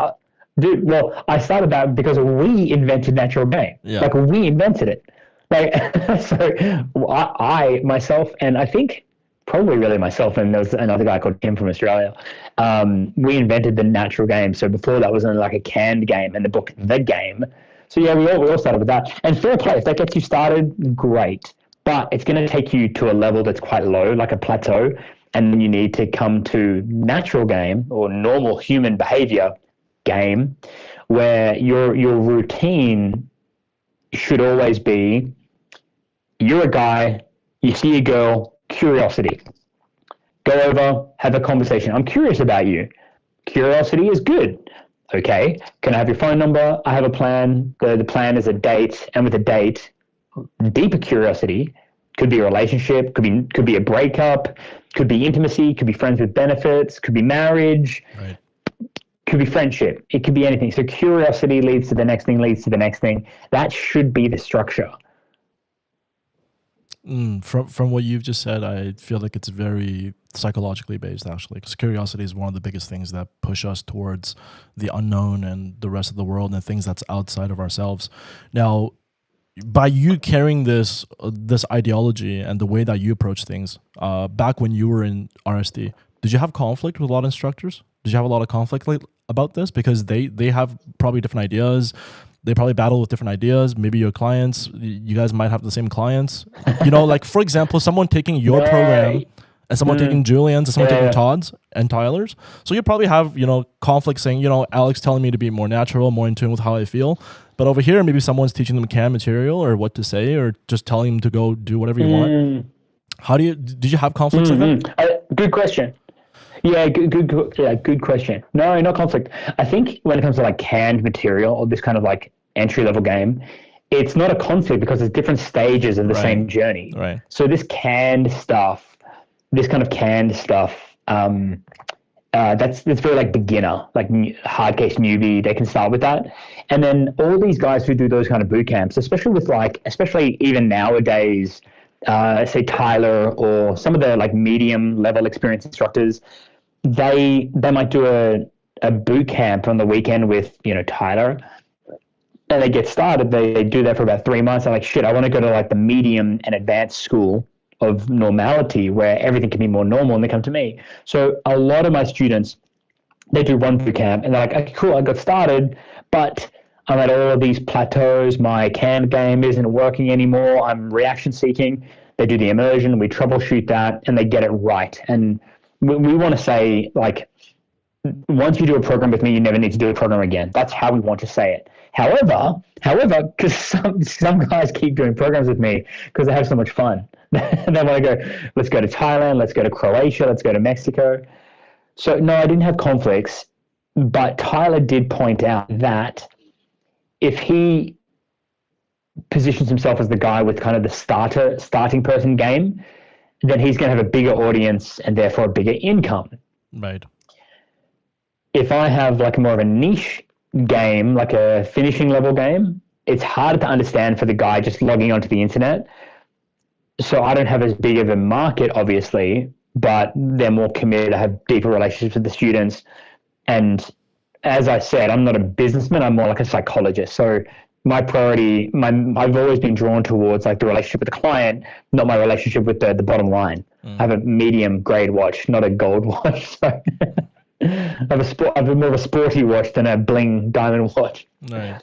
Dude, well, I started that because we invented natural game. Yeah. Like we invented it. So I myself, and I think probably really myself, and there was another guy called Tim from Australia. We invented the natural game. So before that was only like a canned game, and the book The Game. So yeah, we all started with that. And fair play, if that gets you started, great. But it's going to take you to a level that's quite low, like a plateau. And then you need to come to natural game or normal human behavior game, where your routine should always be, you're a guy, you see a girl, curiosity. Go over, have a conversation. I'm curious about you. Curiosity is good. Okay, can I have your phone number? I have a plan. The plan is a date, and with a date, deeper curiosity could be a relationship, could be a breakup, could be intimacy, could be friends with benefits, could be marriage, right. Could be friendship. It could be anything. So curiosity leads to the next thing, leads to the next thing. That should be the structure. From what you've just said, I feel like it's very psychologically based, actually, because curiosity is one of the biggest things that push us towards the unknown and the rest of the world and things that's outside of ourselves. Now, by you carrying this ideology and the way that you approach things, back when you were in RSD, did you have conflict with a lot of instructors? Did you have a lot of conflict about this? Because they have probably different ideas. They probably battle with different ideas. Maybe your clients, you guys might have the same clients. Like, for example, someone taking your program and someone taking Julian's and someone taking Todd's and Tyler's. So you probably have, conflict saying, Alex telling me to be more natural, more in tune with how I feel. But over here, maybe someone's teaching them canned material or what to say or just telling them to go do whatever you want. Did you have conflicts like that? Good question. Yeah, good question. No, not conflict. I think when it comes to like canned material or this kind of like entry-level game, it's not a conflict because there's different stages of the same journey. Right. So this kind of canned stuff, that's very like beginner, like hard case newbie. They can start with that. And then all these guys who do those kind of boot camps, especially even nowadays, say Tyler or some of the like medium level experienced instructors, they might do a boot camp on the weekend with, Tyler, and they get started. They do that for about 3 months. They're like, shit, I want to go to like the medium and advanced school of normality where everything can be more normal, and they come to me. So a lot of my students, they do one boot camp and they're like, okay, cool, I got started, but I'm at all of these plateaus. My CAN game isn't working anymore. I'm reaction seeking. They do the immersion, we troubleshoot that, and they get it right. And we want to say, like, once you do a program with me, you never need to do a program again. That's how we want to say it. However, because some guys keep doing programs with me because they have so much fun. They want to go, let's go to Thailand, let's go to Croatia, let's go to Mexico. So no, I didn't have conflicts, but Tyler did point out that if he positions himself as the guy with kind of the starting person game, then he's going to have a bigger audience and therefore a bigger income. Right. If I have like more of a niche game, like a finishing level game, it's harder to understand for the guy just logging onto the internet. So I don't have as big of a market, obviously, but they're more committed. I have deeper relationships with the students. And as I said, I'm not a businessman. I'm more like a psychologist. So my priority, I've always been drawn towards like the relationship with the client, not my relationship with the bottom line. I have a medium grade watch, not a gold watch. So I have more of a sporty watch than a bling diamond watch. Right.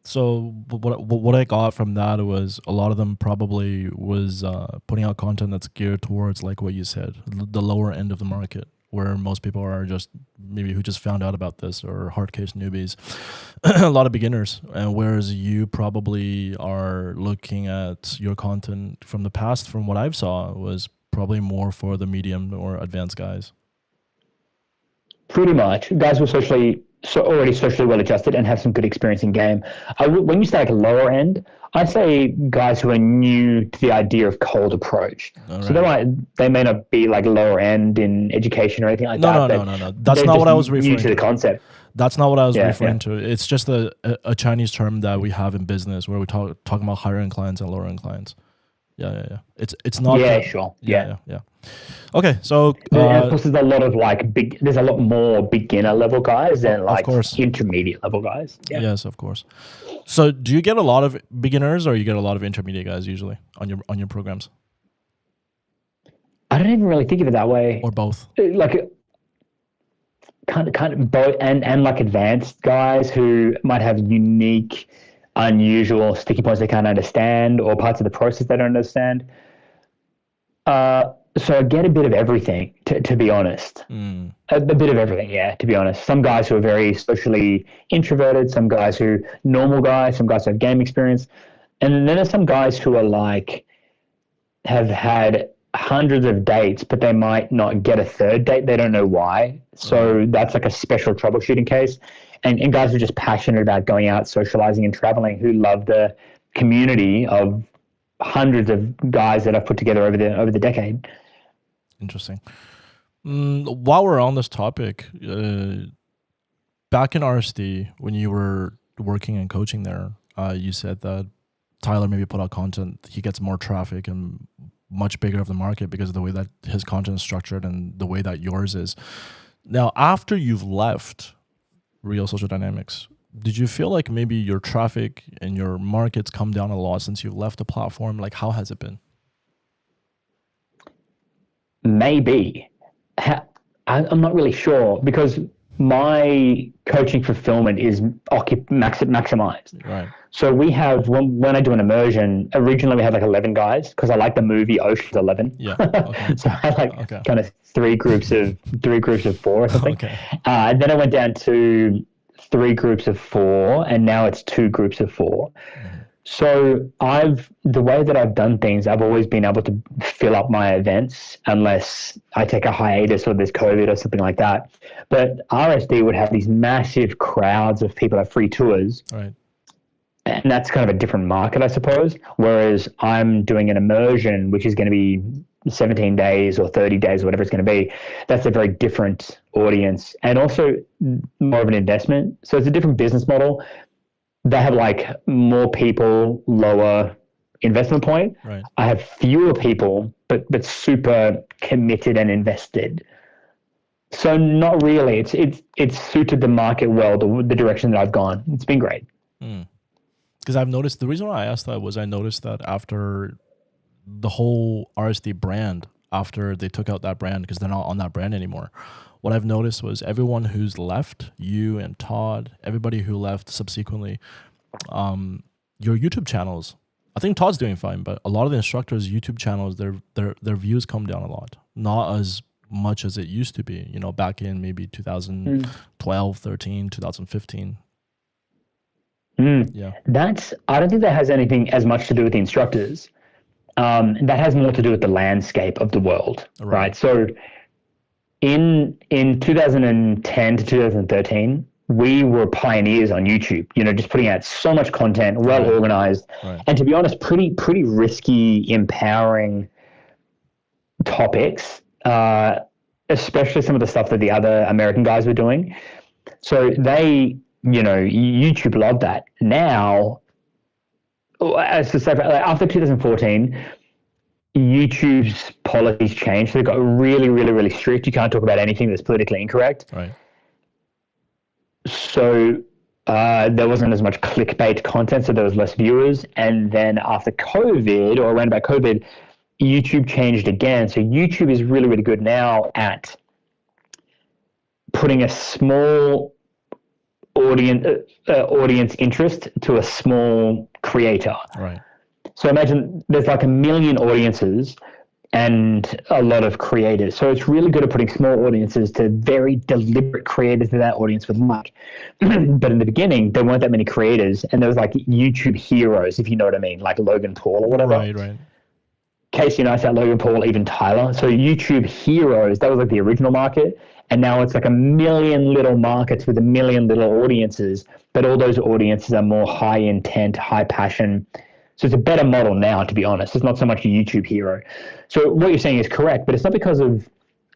So what I got from that was a lot of them probably was putting out content that's geared towards, like what you said, the lower end of the market, where most people are just maybe who just found out about this, or hard case newbies, a lot of beginners. And whereas you probably are looking at your content from the past, from what I've saw, was probably more for the medium or advanced guys. Pretty much. Guys were already socially well adjusted and have some good experience in game. When you say like lower end, I say guys who are new to the idea of cold approach. Right. So they may not be like lower end in education or anything like that. No. That's not what I was referring new to the concept. That's not what I was referring to. It's just a Chinese term that we have in business where we talk about higher end clients and lower end clients. Yeah. It's not. Yeah, sure. Yeah. Okay, so of course, there's a lot more beginner level guys than like intermediate level guys. Yeah. Yes, of course. So, do you get a lot of beginners, or you get a lot of intermediate guys usually on your programs? I don't even really think of it that way. Or both. Like kind of both, and like advanced guys who might have unique, unusual sticky points they can't understand, or parts of the process they don't understand. So I get a bit of everything, to be honest. A bit of everything, to be honest. Some guys who are very socially introverted, some guys normal guys, some guys who have game experience. And then there's some guys who are like, have had hundreds of dates, but they might not get a third date. They don't know why. So that's like a special troubleshooting case. And guys who are just passionate about going out, socializing and traveling, who love the community of hundreds of guys that I've put together over the decade. Interesting. While we're on this topic, back in RSD, when you were working and coaching there, you said that Tyler maybe put out content, he gets more traffic and much bigger of the market because of the way that his content is structured and the way that yours is. Now, after you've left Real Social Dynamics, did you feel like maybe your traffic and your markets come down a lot since you've left the platform? Like, how has it been? Maybe. I'm not really sure, because my coaching fulfillment is maximized. Right. So we have, when I do an immersion, originally we had like 11 guys, because I like the movie Ocean's 11. Yeah. Okay. So I had like kind of three groups of 4 or something. Okay. And then I went down to 3 groups of 4, and now it's 2 groups of 4. So the way that I've done things, I've always been able to fill up my events unless I take a hiatus or there's COVID or something like that. But RSD would have these massive crowds of people at free tours. Right. And that's kind of a different market, I suppose. Whereas I'm doing an immersion, which is going to be 17 days or 30 days or whatever it's going to be, that's a very different audience and also more of an investment. So it's a different business model. They have like more people, lower investment point. Right. I have fewer people, but super committed and invested. So not really. It's suited the market well, the direction that I've gone. It's been great. Because I've noticed, the reason why I asked that was I noticed that after the whole RSD brand, after they took out that brand because they're not on that brand anymore, what I've noticed was everyone who's left, you and Todd, everybody who left subsequently, your YouTube channels, I think Todd's doing fine, but a lot of the instructors' YouTube channels, their views come down a lot. Not as much as it used to be, you know, back in maybe 2012, 13, 2015. Yeah. I don't think that has anything as much to do with the instructors. That has more to do with the landscape of the world, right? So in 2010 to 2013, we were pioneers on YouTube, you know, just putting out so much content, well organized, and to be honest, pretty risky, empowering topics, especially some of the stuff that the other American guys were doing. So they, you know, YouTube loved that. Now, as to say, after 2014, YouTube's policies changed. So they got really, really, really strict. You can't talk about anything that's politically incorrect. Right. So there wasn't as much clickbait content, so there was less viewers. And then after COVID, or around about COVID, YouTube changed again. So YouTube is really, really good now at putting a small audience interest to a small creator. Right. So imagine there's like 1 million audiences and a lot of creators. So it's really good at putting small audiences to very deliberate creators that audience would like. But in the beginning, there weren't that many creators, and there was like YouTube heroes, if you know what I mean, like Logan Paul or whatever. Right. Casey Neistat, Logan Paul, even Tyler. So YouTube heroes, that was like the original market. And now it's like 1 million little markets with 1 million little audiences, but all those audiences are more high intent, high passion. So it's a better model now, to be honest. It's not so much a YouTube hero. So what you're saying is correct, but it's not because of,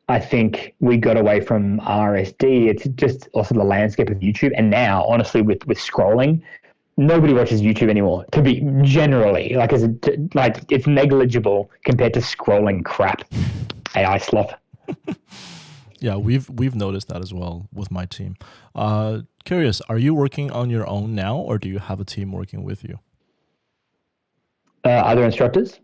I think, we got away from RSD. It's just also the landscape of YouTube. And now, honestly, with scrolling, nobody watches YouTube anymore, to be generally. Like it's negligible compared to scrolling crap, AI slop. Yeah, we've noticed that as well with my team. Curious, are you working on your own now, or do you have a team working with you? Other instructors?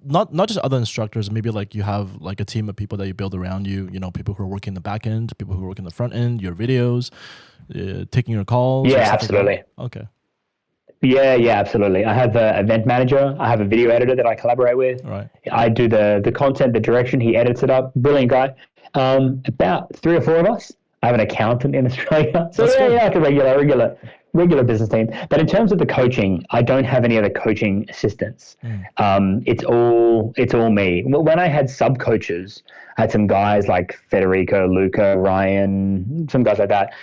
Not just other instructors. Maybe like you have like a team of people that you build around you. You know, people who are working the back end, people who work in the front end, your videos, taking your calls. Yeah, absolutely. Okay. Yeah, absolutely. I have an event manager. I have a video editor that I collaborate with. Right. I do the content, the direction. He edits it up. Brilliant guy. About 3 or 4 of us. I have an accountant in Australia. So yeah, like a regular business team. But in terms of the coaching, I don't have any other coaching assistants. It's all me. When I had sub coaches, I had some guys like Federico, Luca, Ryan, some guys like that.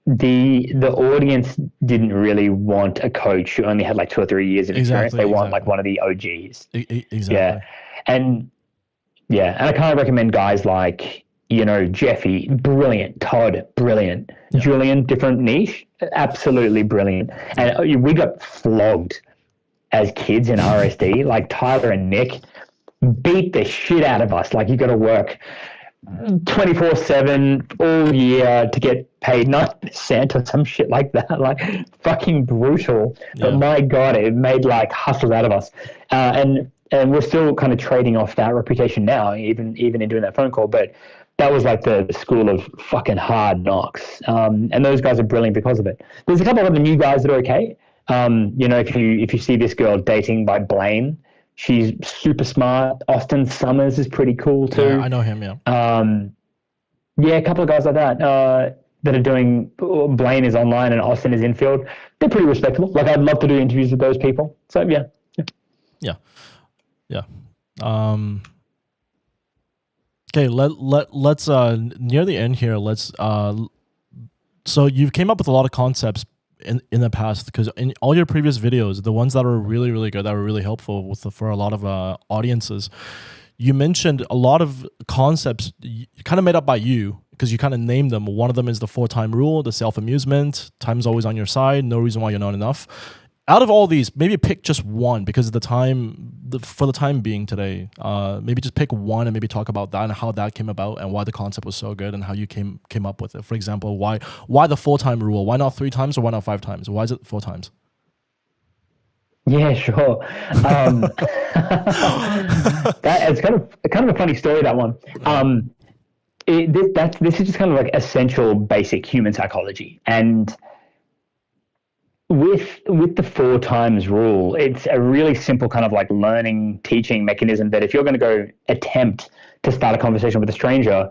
The audience didn't really want a coach who only had like 2 or 3 years of experience. They want like one of the OGs. Exactly. Yeah. And I can't recommend guys like, you know, Jeffy, brilliant. Todd, brilliant. Yeah. Julian, different niche, absolutely brilliant. And we got flogged as kids in RSD. Like Tyler and Nick beat the shit out of us. Like you got to work 24/7 all year to get paid 9% or some shit like that. Like fucking brutal. But my God, it made like hustles out of us. And we're still kind of trading off that reputation now, even in doing that phone call. But that was like the school of fucking hard knocks. And those guys are brilliant because of it. There's a couple of other new guys that are okay. You know, if you see this girl Dating by Blaine, she's super smart. Austin Summers is pretty cool too. Yeah, I know him, yeah. A couple of guys like that that are doing, Blaine is online and Austin is infield. They're pretty respectable. Like I'd love to do interviews with those people. So yeah. Okay, let's near the end here. Let's so you've came up with a lot of concepts in the past, because in all your previous videos, the ones that are really, really good, that were really helpful for a lot of audiences, you mentioned a lot of concepts kind of made up by you because you kind of named them. One of them is the 4-time rule, the self-amusement, time's always on your side, no reason why you're not enough. Out of all these, maybe pick just one because for the time being today, maybe just pick one and maybe talk about that and how that came about and why the concept was so good and how you came up with it. For example, why the 4-time rule? Why not 3 times or why not 5 times? Why is it 4 times? Yeah, sure. It's kind of a funny story, that one. This is just kind of like essential basic human psychology. And with the 4 times rule, it's a really simple kind of like learning, teaching mechanism that if you're going to go attempt to start a conversation with a stranger,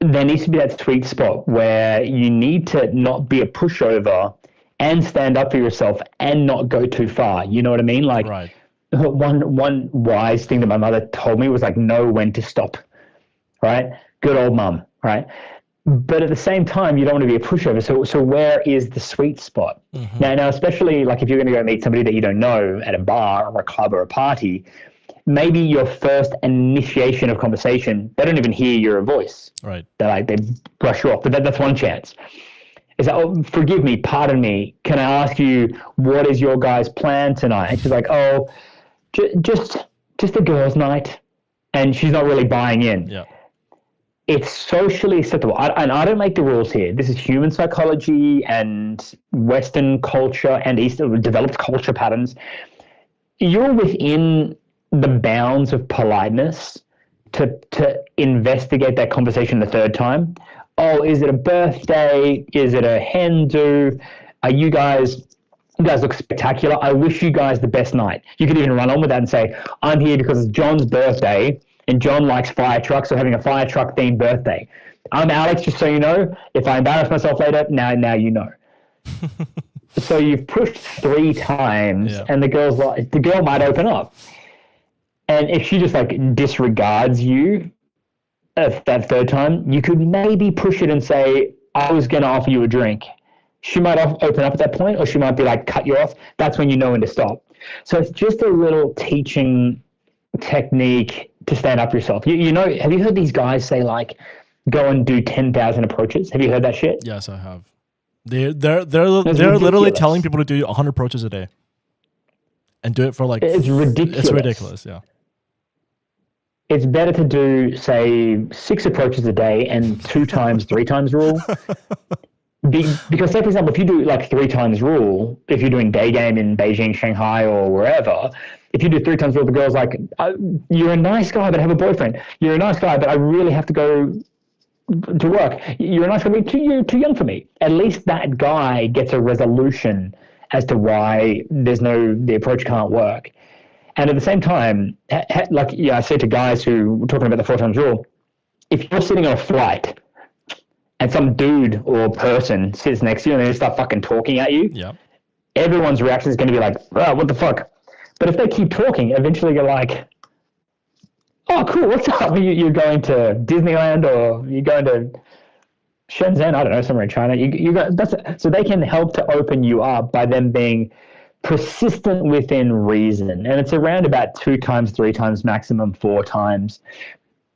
there needs to be that sweet spot where you need to not be a pushover and stand up for yourself and not go too far. You know what I mean? Like, right. One wise thing that my mother told me was like, know when to stop, right? Good old mum, right? But at the same time, you don't want to be a pushover. So where is the sweet spot? Mm-hmm. Now, especially like if you're going to go meet somebody that you don't know at a bar or a club or a party, maybe your first initiation of conversation, they don't even hear your voice. Right. They brush you off. But that's one chance. Is that, oh, forgive me, pardon me, can I ask you, what is your guys' plan tonight? And she's like, oh, just a girls' night. And she's not really buying in. Yeah. It's socially acceptable. And I don't make the rules here. This is human psychology and Western culture and Eastern developed culture patterns. You're within the bounds of politeness to investigate that conversation the 3rd time. Oh, is it a birthday? Is it a hen do? You guys look spectacular. I wish you guys the best night. You could even run on with that and say, I'm here because it's John's birthday and John likes fire trucks, so having a fire truck themed birthday. I'm Alex, just so you know. If I embarrass myself later, now you know. So you've pushed 3 times and the girl might open up. And if she just like disregards you, that 3rd time, you could maybe push it and say, I was going to offer you a drink. She might open up at that point, or she might be like, cut you off. That's when you know when to stop. So it's just a little teaching technique to stand up for yourself. You know, have you heard these guys say like, go and do 10,000 approaches? Have you heard that shit? Yes, I have. They're literally telling people to do 100 approaches a day and do it for like, it's ridiculous. It's ridiculous. Yeah. It's better to do, say, 6 approaches a day and 2 times, 3 times rule. Because, say, for example, if you do like 3 times rule, if you're doing day game in Beijing, Shanghai, or wherever, if you do 3 times rule, the girl's like, you're a nice guy, but I have a boyfriend. You're a nice guy, but I really have to go to work. You're a nice guy, but you're too young for me. At least that guy gets a resolution as to why the approach can't work. And at the same time, I say to guys who were talking about the 4 times rule, if you're sitting on a flight and some dude or person sits next to you and they start fucking talking at you, everyone's reaction is going to be like, oh, what the fuck? But if they keep talking, eventually you're like, oh, cool, what's up? You're going to Disneyland or you're going to Shenzhen, I don't know, somewhere in China. So they can help to open you up by them being persistent within reason. And it's around about 2 times, 3 times, maximum 4 times.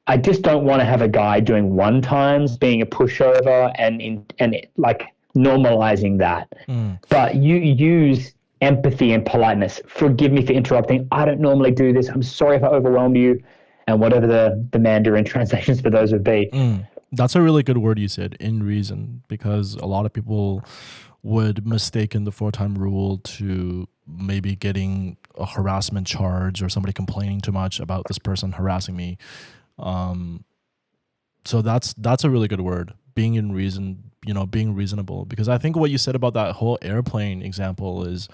I just don't want to have a guy doing 1 times, being a pushover and like normalizing that. But you use empathy and politeness. Forgive me for interrupting. I don't normally do this. I'm sorry if I overwhelm you. And whatever the Mandarin translations for those would be. That's a really good word you said, in reason, because a lot of people would mistaken the 4-time rule to maybe getting a harassment charge or somebody complaining too much about this person harassing me. So that's a really good word, being in reason, being reasonable. Because I think what you said about that whole airplane example is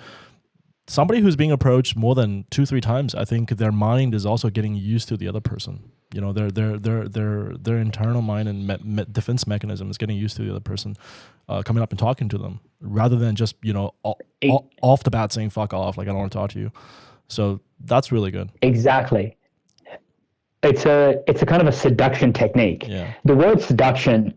somebody who's being approached more than 2-3 times, I think their mind is also getting used to the other person. Their internal mind and defense mechanism is getting used to the other person coming up and talking to them, rather than just off the bat saying fuck off, like I don't want to talk to you. So that's really good. Exactly. It's a kind of a seduction technique. Yeah. The word seduction,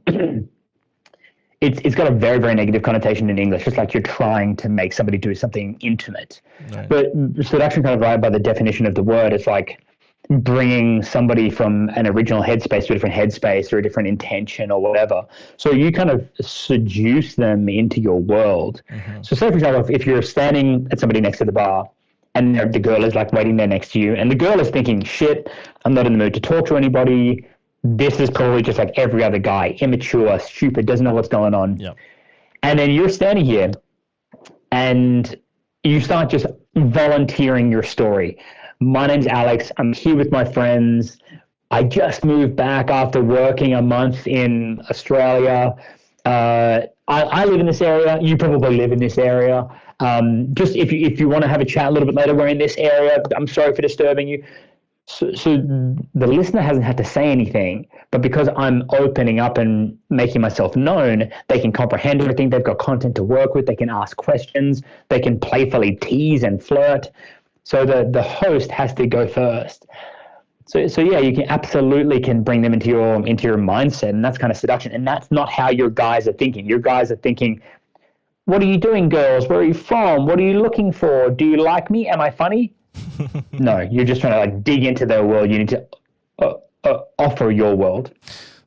it's got a very, very negative connotation in English. It's like you're trying to make somebody do something intimate. Right. But seduction, kind of right by the definition of the word, it's like bringing somebody from an original headspace to a different headspace or a different intention or whatever. So you kind of seduce them into your world. So say, for example, if you're standing at somebody next to the bar and the girl is like waiting there next to you, and the girl is thinking, shit, I'm not in the mood to talk to anybody. This is probably just like every other guy, immature, stupid, doesn't know what's going on. Yep. And then you're standing here and you start just volunteering your story. My name's Alex. I'm here with my friends. I just moved back after working a month in Australia. I live in this area. You probably live in this area. Just if you want to have a chat a little bit later, we're in this area. I'm sorry for disturbing you. So the listener hasn't had to say anything, but because I'm opening up and making myself known, they can comprehend everything. They've got content to work with. They can ask questions. They can playfully tease and flirt. So the host has to go first. So yeah, you can absolutely bring them into your mindset, and that's kind of seduction. And that's not how your guys are thinking. Your guys are thinking, what are you doing, girls? Where are you from? What are you looking for? Do you like me? Am I funny? No, you're just trying to like dig into their world. You need to offer your world.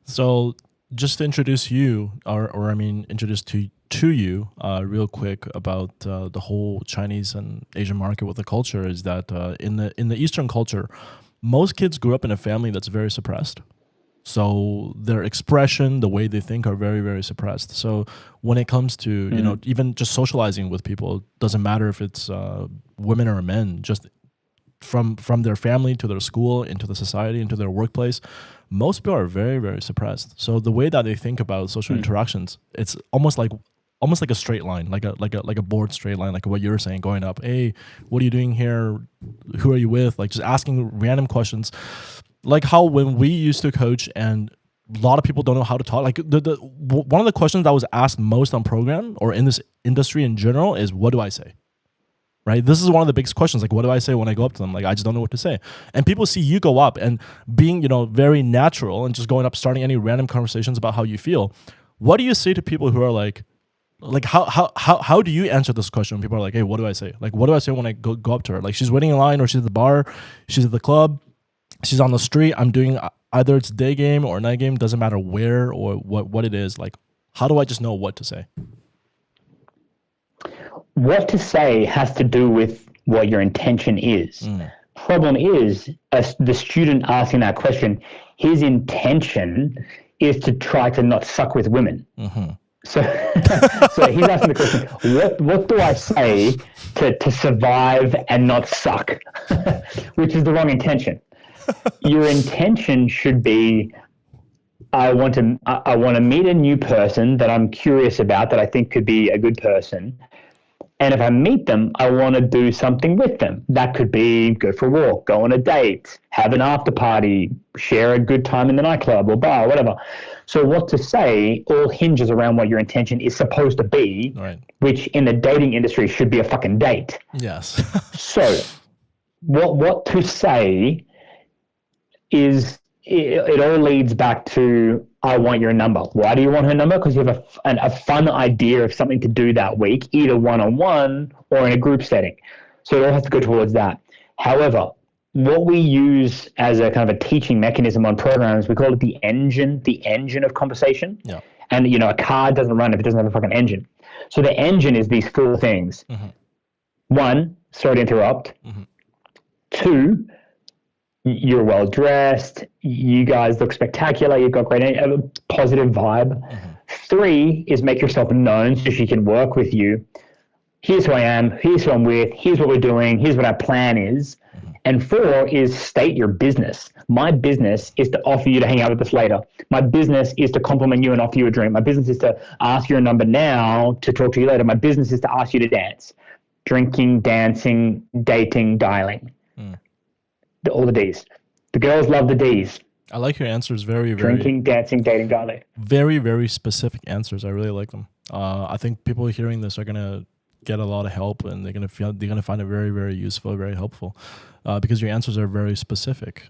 So just to introduce you, introduce to you real quick about the whole Chinese and Asian market with the culture is that in the Eastern culture, most kids grew up in a family that's very suppressed. So their expression, the way they think are very, very suppressed. So when it comes to, even just socializing with people, it doesn't matter if it's women or men, just from their family to their school, into the society, into their workplace, most people are very, very suppressed. So the way that they think about social interactions, it's almost like a straight line, like a board straight line, like what you're saying, going up, hey, what are you doing here? Who are you with? Like just asking random questions. Like how when we used to coach and a lot of people don't know how to talk, like one of the questions that was asked most on program or in this industry in general is, what do I say? Right? This is one of the biggest questions. Like, what do I say when I go up to them? Like, I just don't know what to say. And people see you go up and being, very natural and just going up, starting any random conversations about how you feel. What do you say to people who are like how do you answer this question when people are like, hey, what do I say? Like, what do I say when I go up to her? Like, she's waiting in line, or she's at the bar, she's at the club, she's on the street. I'm doing either it's day game or night game, doesn't matter where or what it is. Like, how do I just know what to say? What to say has to do with what your intention is. Problem is, the student asking that question, his intention is to try to not suck with women. So he's asking the question, what do I say to survive and not suck? Which is the wrong intention. Your intention should be, I want to meet a new person that I'm curious about, that I think could be a good person. And if I meet them, I want to do something with them. That could be go for a walk, go on a date, have an after party, share a good time in the nightclub or bar, whatever. So what to say all hinges around what your intention is supposed to be, right, which in the dating industry should be a fucking date. Yes. So what to say is, it all leads back to, I want your number. Why do you want her number? Because you have a fun idea of something to do that week, either one-on-one or in a group setting. So it all has to go towards that. However, what we use as a kind of a teaching mechanism on programs, we call it the engine of conversation. Yeah. And, a car doesn't run if it doesn't have a fucking engine. So the engine is these four things. One, sorry to interrupt. Two, you're well dressed, you guys look spectacular, you've got great, a positive vibe. Three is make yourself known so she can work with you. Here's who I am, here's who I'm with, here's what we're doing, here's what our plan is. And four is state your business. My business is to offer you to hang out with us later. My business is to compliment you and offer you a drink. My business is to ask your number now to talk to you later. My business is to ask you to dance. Drinking, dancing, dating, dialing. All the D's. The girls love the D's. I like your answers. Very, very drinking, dancing, dating, dialing. Very, very specific answers. I really like them. I think people hearing this are gonna get a lot of help, and they're gonna find it very, very useful, very helpful, because your answers are very specific.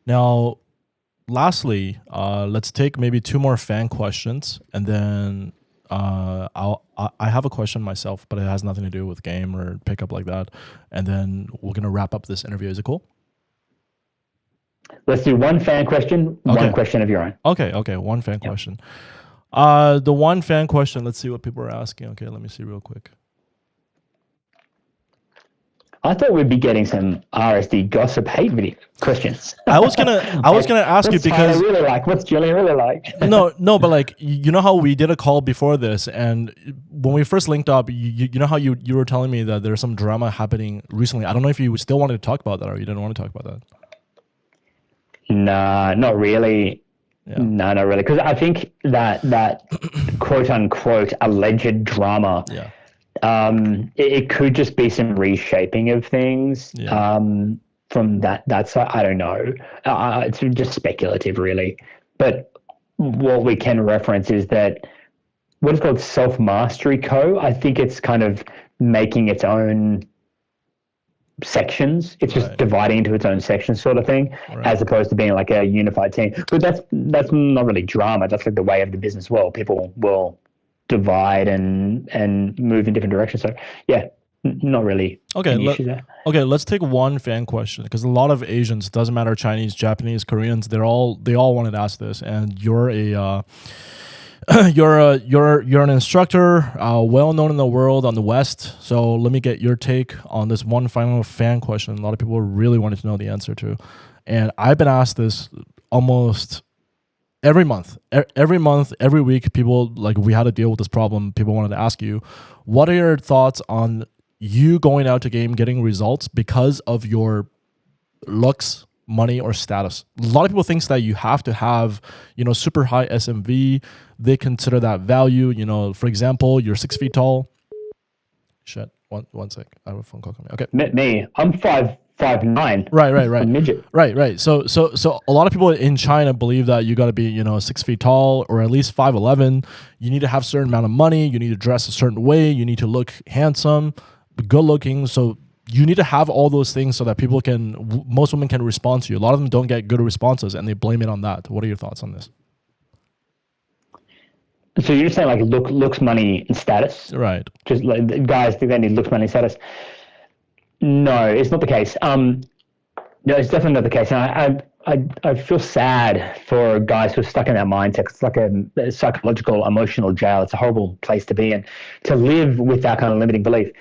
Now, lastly, let's take maybe two more fan questions, and then I have a question myself, but it has nothing to do with game or pickup like that. And then we're going to wrap up this interview. Is it cool? Let's do one fan question, one question of your own. Okay. One fan question. The one fan question, let's see what people are asking. Okay, let me see real quick. I thought we'd be getting some RSD gossip hate video questions. I was gonna ask you because really like. What's Julian really like? no, but like you know how we did a call before this, and when we first linked up, you know how you were telling me that there's some drama happening recently. I don't know if you still wanted to talk about that or you didn't want to talk about that. Nah, not really. Yeah. No, not really. Because I think that quote unquote alleged drama. Yeah. It could just be some reshaping of things from that side. I don't know. It's just speculative, really. But what we can reference is that what is called self-mastery I think it's kind of making its own sections. It's just dividing into its own sections sort of thing, as opposed to being like a unified team. But that's not really drama. That's like the way of the business world. People will divide and move in different directions. So yeah, not really. Okay, let's take one fan question, because a lot of Asians, doesn't matter, Chinese, Japanese, Koreans, they all wanted to ask this, and you're a you're an instructor, well known in the world on the West. So let me get your take on this one final fan question. A lot of people really wanted to know the answer to, and I've been asked this almost every month, every week. People, like, we had to deal with this problem. People wanted to ask you, what are your thoughts on you going out to game, getting results because of your looks, money, or status? A lot of people think that you have to have, super high SMV. They consider that value. For example, you're 6 feet tall. Shit. One sec. I have a phone call coming. Okay. Me. I'm 5'9". Right. I'm a midget. Right. So a lot of people in China believe that you got to be, 6 feet tall or at least 5'11". You need to have a certain amount of money. You need to dress a certain way. You need to look handsome, good looking. So you need to have all those things so that most women can respond to you. A lot of them don't get good responses and they blame it on that. What are your thoughts on this? So you're saying like looks, money, and status? Right. Just like guys think they need looks, money, and status. No, it's not the case. No, it's definitely not the case. And I feel sad for guys who are stuck in that mindset. It's like a psychological, emotional jail. It's a horrible place to be in, to live with that kind of limiting belief.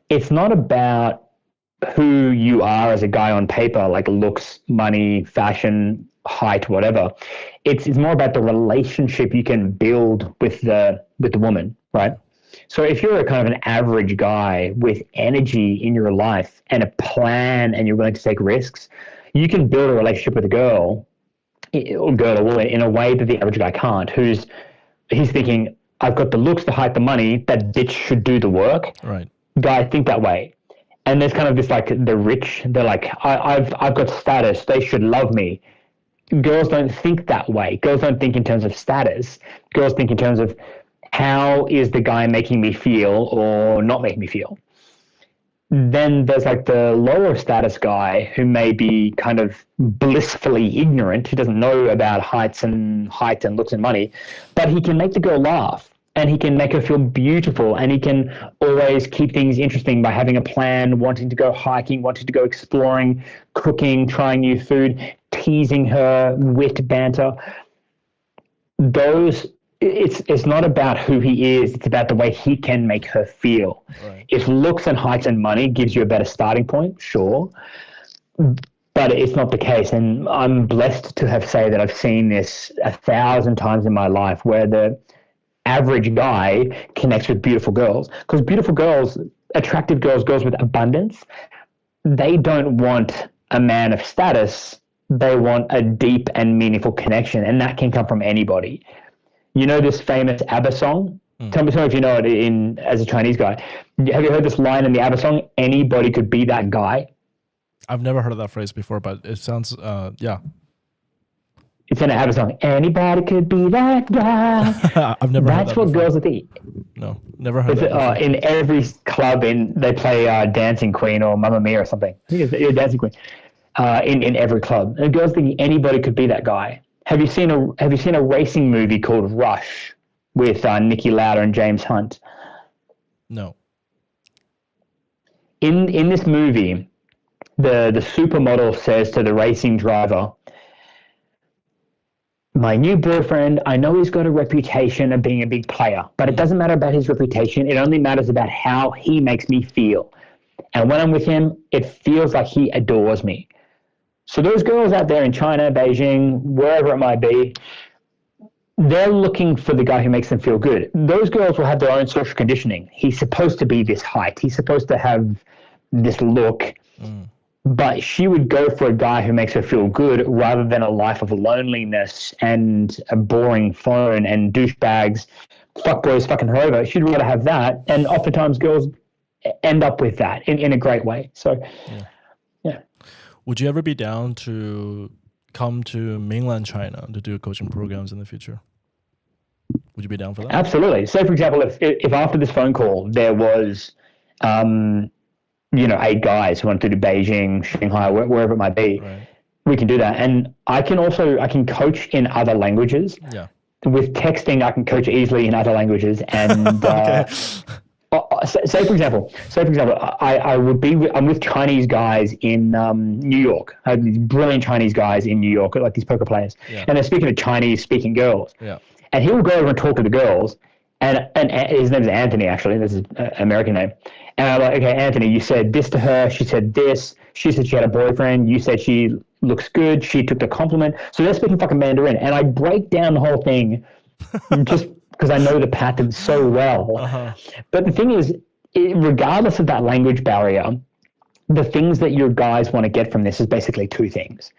It's not about who you are as a guy on paper, like looks, money, fashion, height, whatever. It's more about the relationship you can build with the woman, right? So if you're a kind of an average guy with energy in your life and a plan and you're willing to take risks, you can build a relationship with a girl or woman in a way that the average guy can't, he's thinking, I've got the looks, the height, the money, that bitch should do the work. Right. Guys think that way. And there's kind of this, like, the rich, they're like, I've got status, they should love me. Girls don't think that way. Girls don't think in terms of status. Girls think in terms of, how is the guy making me feel or not making me feel? Then there's like the lower status guy who may be kind of blissfully ignorant, who doesn't know about height and looks and money, but he can make the girl laugh and he can make her feel beautiful, and he can always keep things interesting by having a plan, wanting to go hiking, wanting to go exploring, cooking, trying new food, teasing her, wit, banter. It's not about who he is, it's about the way he can make her feel. Right. If looks and height and money gives you a better starting point, sure, but it's not the case. And I'm blessed to have said that I've seen this 1,000 times in my life, where the average guy connects with beautiful girls. Because beautiful girls, attractive girls with abundance, they don't want a man of status. They want a deep and meaningful connection, and that can come from anybody. You know this famous ABBA song? Tell me if you know it as a Chinese guy. Have you heard this line in the ABBA song? Anybody could be that guy. I've never heard of that phrase before, but it sounds, yeah. It's in an ABBA song. Anybody could be that guy. I've never heard that. That's what girls are thinking. No, never heard that. In every club, they play Dancing Queen or Mamma Mia or something. I think it's Dancing Queen. In every club, and girls thinking anybody could be that guy. Have you seen a racing movie called Rush with Niki Lauda and James Hunt? No. In this movie, the supermodel says to the racing driver, my new boyfriend, I know he's got a reputation of being a big player, but it doesn't matter about his reputation. It only matters about how he makes me feel. And when I'm with him, it feels like he adores me. So those girls out there in China, Beijing, wherever it might be, they're looking for the guy who makes them feel good. Those girls will have their own social conditioning. He's supposed to be this height. He's supposed to have this look. But she would go for a guy who makes her feel good rather than a life of loneliness and a boring phone and douchebags, fuckboys fucking her over. She'd rather have that. And oftentimes girls end up with that in a great way. So, yeah. Would you ever be down to come to mainland China to do coaching programs in the future? Would you be down for that? Absolutely. So, for example, if after this phone call there was, 8 guys who want to do Beijing, Shanghai, wherever it might be, right, we can do that. And I can coach in other languages. Yeah. With texting, I can coach easily in other languages. And okay. Say for example, I'm with Chinese guys in New York. I have these brilliant Chinese guys in New York, like these poker players, and they're speaking to Chinese speaking girls. Yeah. And he will go over and talk to the girls, and his name is Anthony, actually. This is an American name. And I'm like, okay, Anthony, you said this to her. She said this. She said she had a boyfriend. You said she looks good. She took the compliment. So they're speaking fucking Mandarin. And I break down the whole thing just because I know the pattern so well. Uh-huh. But the thing is, regardless of that language barrier, the things that your guys want to get from this is basically two things.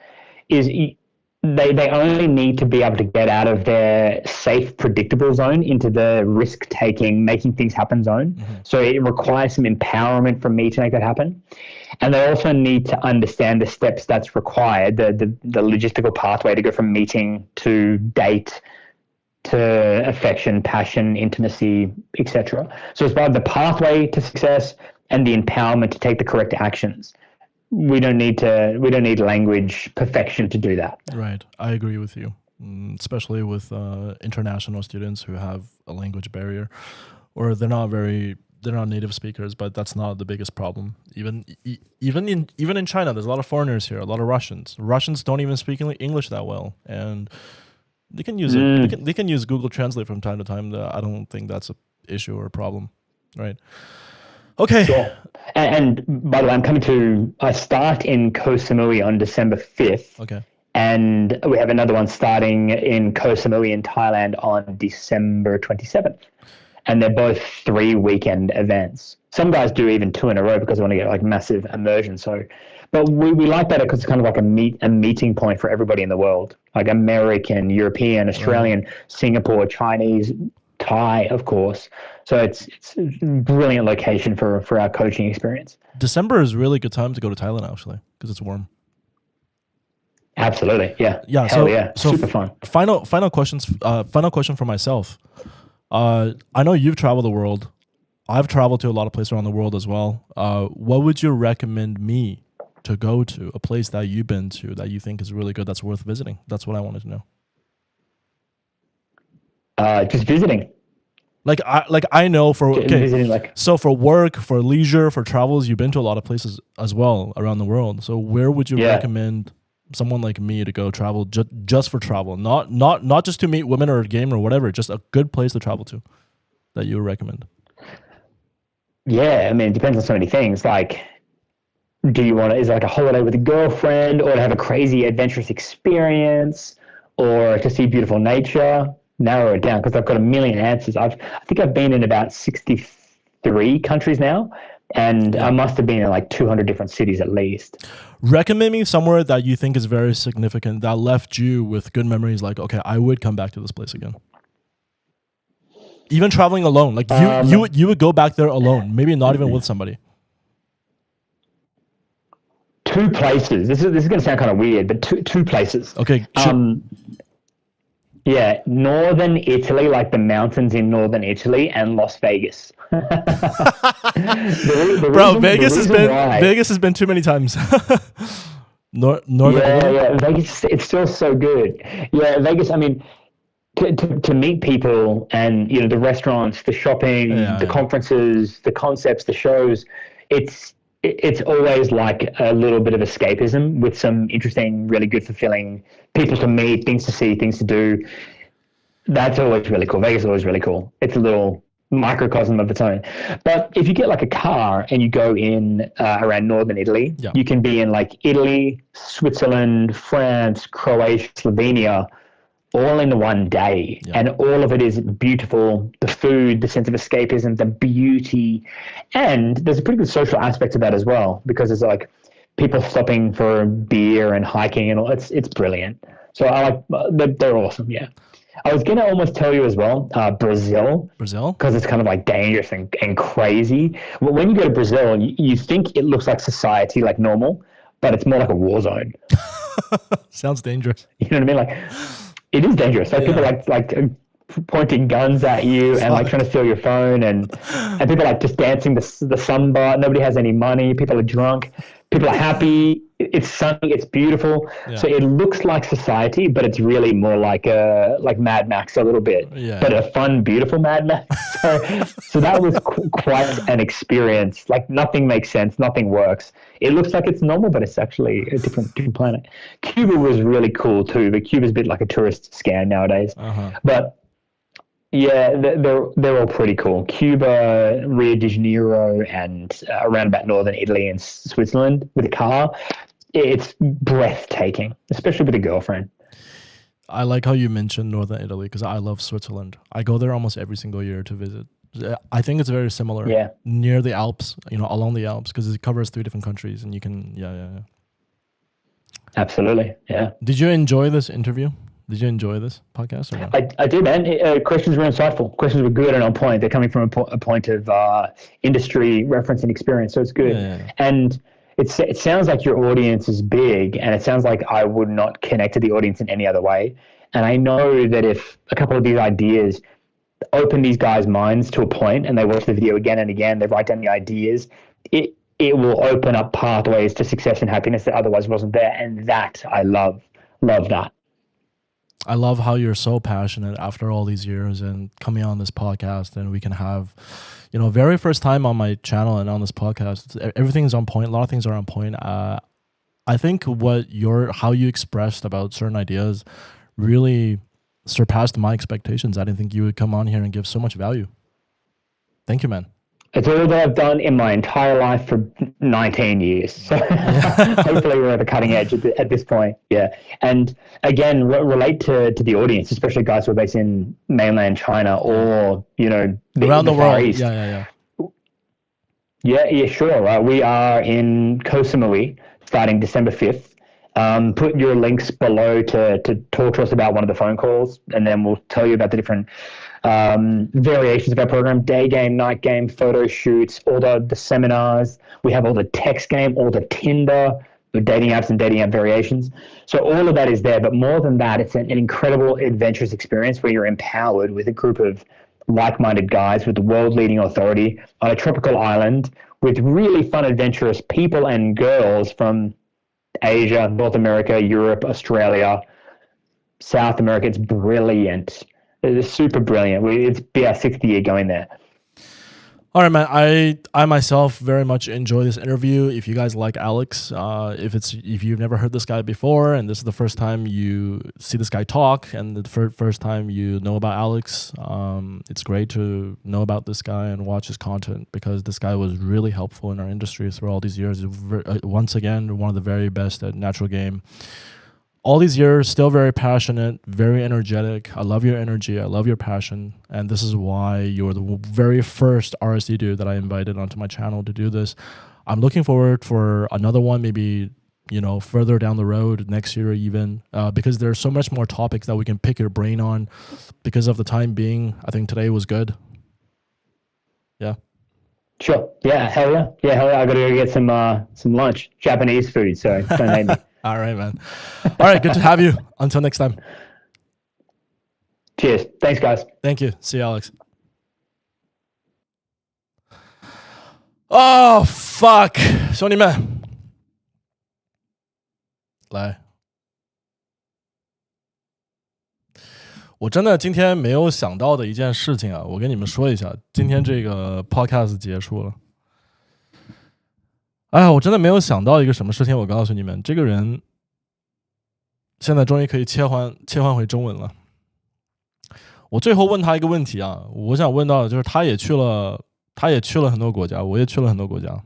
They only need to be able to get out of their safe, predictable zone into the risk-taking, making things happen zone. Mm-hmm. So it requires some empowerment from me to make that happen. And they also need to understand the steps that's required, the logistical pathway to go from meeting to date to affection, passion, intimacy, etc. So it's about the pathway to success and the empowerment to take the correct actions. We don't need language perfection to do that. Right. I agree with you, especially with international students who have a language barrier, or they're not native speakers, but that's not the biggest problem. Even in China, there's a lot of foreigners here, a lot of Russians. Russians don't even speak English that well, and they can use it. They can use Google Translate from time to time. I don't think that's an issue or a problem, right? Okay. Sure. And by the way, I start in Koh Samui on December 5th. Okay. And we have another one starting in Koh Samui in Thailand on December 27th. And they're both 3 weekend events. Some guys do even 2 in a row because they want to get like massive immersion. So, but we like that because it's kind of like a meeting point for everybody in the world, like American, European, Australian, Singapore, Chinese, Thai, of course. So it's a brilliant location for our coaching experience. December is a really good time to go to Thailand, actually, because it's warm. Absolutely, yeah. Yeah, so super fun. Final question for myself. I know you've traveled the world. I've traveled to a lot of places around the world as well. What would you recommend me to go to? A place that you've been to that you think is really good, that's worth visiting? That's what I wanted to know. Just visiting. I know visiting, so for work, for leisure, for travels, you've been to a lot of places as well around the world. So where would you recommend someone like me to go travel just for travel, not just to meet women or a game or whatever, just a good place to travel to that you would recommend? Yeah, I mean, it depends on so many things. Like, is it like a holiday with a girlfriend, or to have a crazy adventurous experience, or to see beautiful nature? Narrow it down because I've got a million answers. I think I've been in about 63 countries now, and I must have been in like 200 different cities at least. Recommend me somewhere that you think is very significant, that left you with good memories, like, okay, I would come back to this place again. Even traveling alone, like you would go back there alone, maybe not even with somebody. 2 places. This is going to sound kind of weird, but two places. Okay. Sure. Yeah, northern Italy, like the mountains in northern Italy, and Las Vegas. Bro, Vegas has been too many times. Northern Italy? Yeah, Vegas, it's still so good. Yeah, Vegas, I mean, to meet people and, the restaurants, the shopping, the conferences, the concepts, the shows, it's it's always like a little bit of escapism with some interesting, really good, fulfilling people to meet, things to see, things to do. That's always really cool. Vegas is always really cool. It's a little microcosm of its own. But if you get like a car and you go in around northern Italy, you can be in like Italy, Switzerland, France, Croatia, Slovenia, all in one day. And all of it is beautiful. The food, the sense of escapism, the beauty. And there's a pretty good social aspect to that as well, because there's like people stopping for beer and hiking and all. It's brilliant. So I like, they're awesome. Yeah. I was going to almost tell you as well, Brazil, because it's kind of like dangerous and crazy. But when you go to Brazil, you think it looks like society, like normal, but it's more like a war zone. Sounds dangerous. You know what I mean? Like, it is dangerous. Like people like pointing guns at you and like trying to steal your phone, and people like just dancing the samba. Nobody has any money. People are drunk. People are happy. It's sunny. It's beautiful. Yeah. So it looks like society, but it's really more like Mad Max a little bit, but a fun, beautiful Mad Max. So that was quite an experience. Like nothing makes sense. Nothing works. It looks like it's normal, but it's actually a different planet. Cuba was really cool too, but Cuba's a bit like a tourist scam nowadays. But yeah, they're all pretty cool. Cuba, Rio de Janeiro, and around about northern Italy and Switzerland with a car. It's breathtaking, especially with a girlfriend. I like how you mentioned northern Italy because I love Switzerland. I go there almost every single year to visit. I think it's very similar. Yeah. Near the Alps, along the Alps, because it covers 3 different countries, and you can, Absolutely, yeah. Did you enjoy this interview? Did you enjoy this podcast? Or no? I did, man. Questions were insightful. Questions were good and on point. They're coming from a point of industry reference and experience, so it's good. Yeah. And it sounds like your audience is big, and it sounds like I would not connect to the audience in any other way. And I know that if a couple of these ideas open these guys' minds to a point, and they watch the video again and again, they write down the ideas, it will open up pathways to success and happiness that otherwise wasn't there. And that I love that. I love how you're so passionate after all these years and coming on this podcast, and we can have, very first time on my channel and on this podcast, everything's on point. A lot of things are on point. I think how you expressed about certain ideas really surpassed my expectations. I didn't think you would come on here and give so much value. Thank you, man. It's all that I've done in my entire life for 19 years. So hopefully we're at the cutting edge at this point. Yeah. And again, relate to the audience, especially guys who are based in mainland China or, around the world. East. Yeah. Yeah, sure. We are in Koh Samui starting December 5th. Put your links below to talk to us about one of the phone calls, and then we'll tell you about the different variations of our program: day game, night game, photo shoots, all the seminars. We have all the text game, all the Tinder, the dating apps and dating app variations. So all of that is there. But more than that, it's an incredible adventurous experience where you're empowered with a group of like-minded guys with the world-leading authority on a tropical island with really fun, adventurous people and girls from Asia, North America, Europe, Australia, South America. It's brilliant. It's super brilliant. It's be our 6th year going there. All right, man. I myself very much enjoy this interview. If you guys like Alex, if you've never heard this guy before, and this is the first time you see this guy talk, and the first time you know about Alex, it's great to know about this guy and watch his content, because this guy was really helpful in our industry through all these years. Once again, one of the very best at natural game. All these years, still very passionate, very energetic. I love your energy. I love your passion. And this is why you're the very first RSD dude that I invited onto my channel to do this. I'm looking forward for another one, maybe, further down the road, next year even, because there's so much more topics that we can pick your brain on. Because of the time being, I think today was good. Yeah. Sure. Yeah, hell yeah. Yeah, hell yeah. I got to go get some lunch, Japanese food, so don't hate me. All right, man. All right, good to have you. Until next time. Cheers. Thanks, guys. Thank you. See you, Alex. Oh, fuck. 兄弟们，来。我真的今天没有想到的一件事情啊，我跟你们说一下，今天这个 podcast 结束了。哎，我真的没有想到一个什么事情，我告诉你们，这个人现在终于可以切换回中文了。我最后问他一个问题啊，我想问到的就是他也去了很多国家，我也去了很多国家。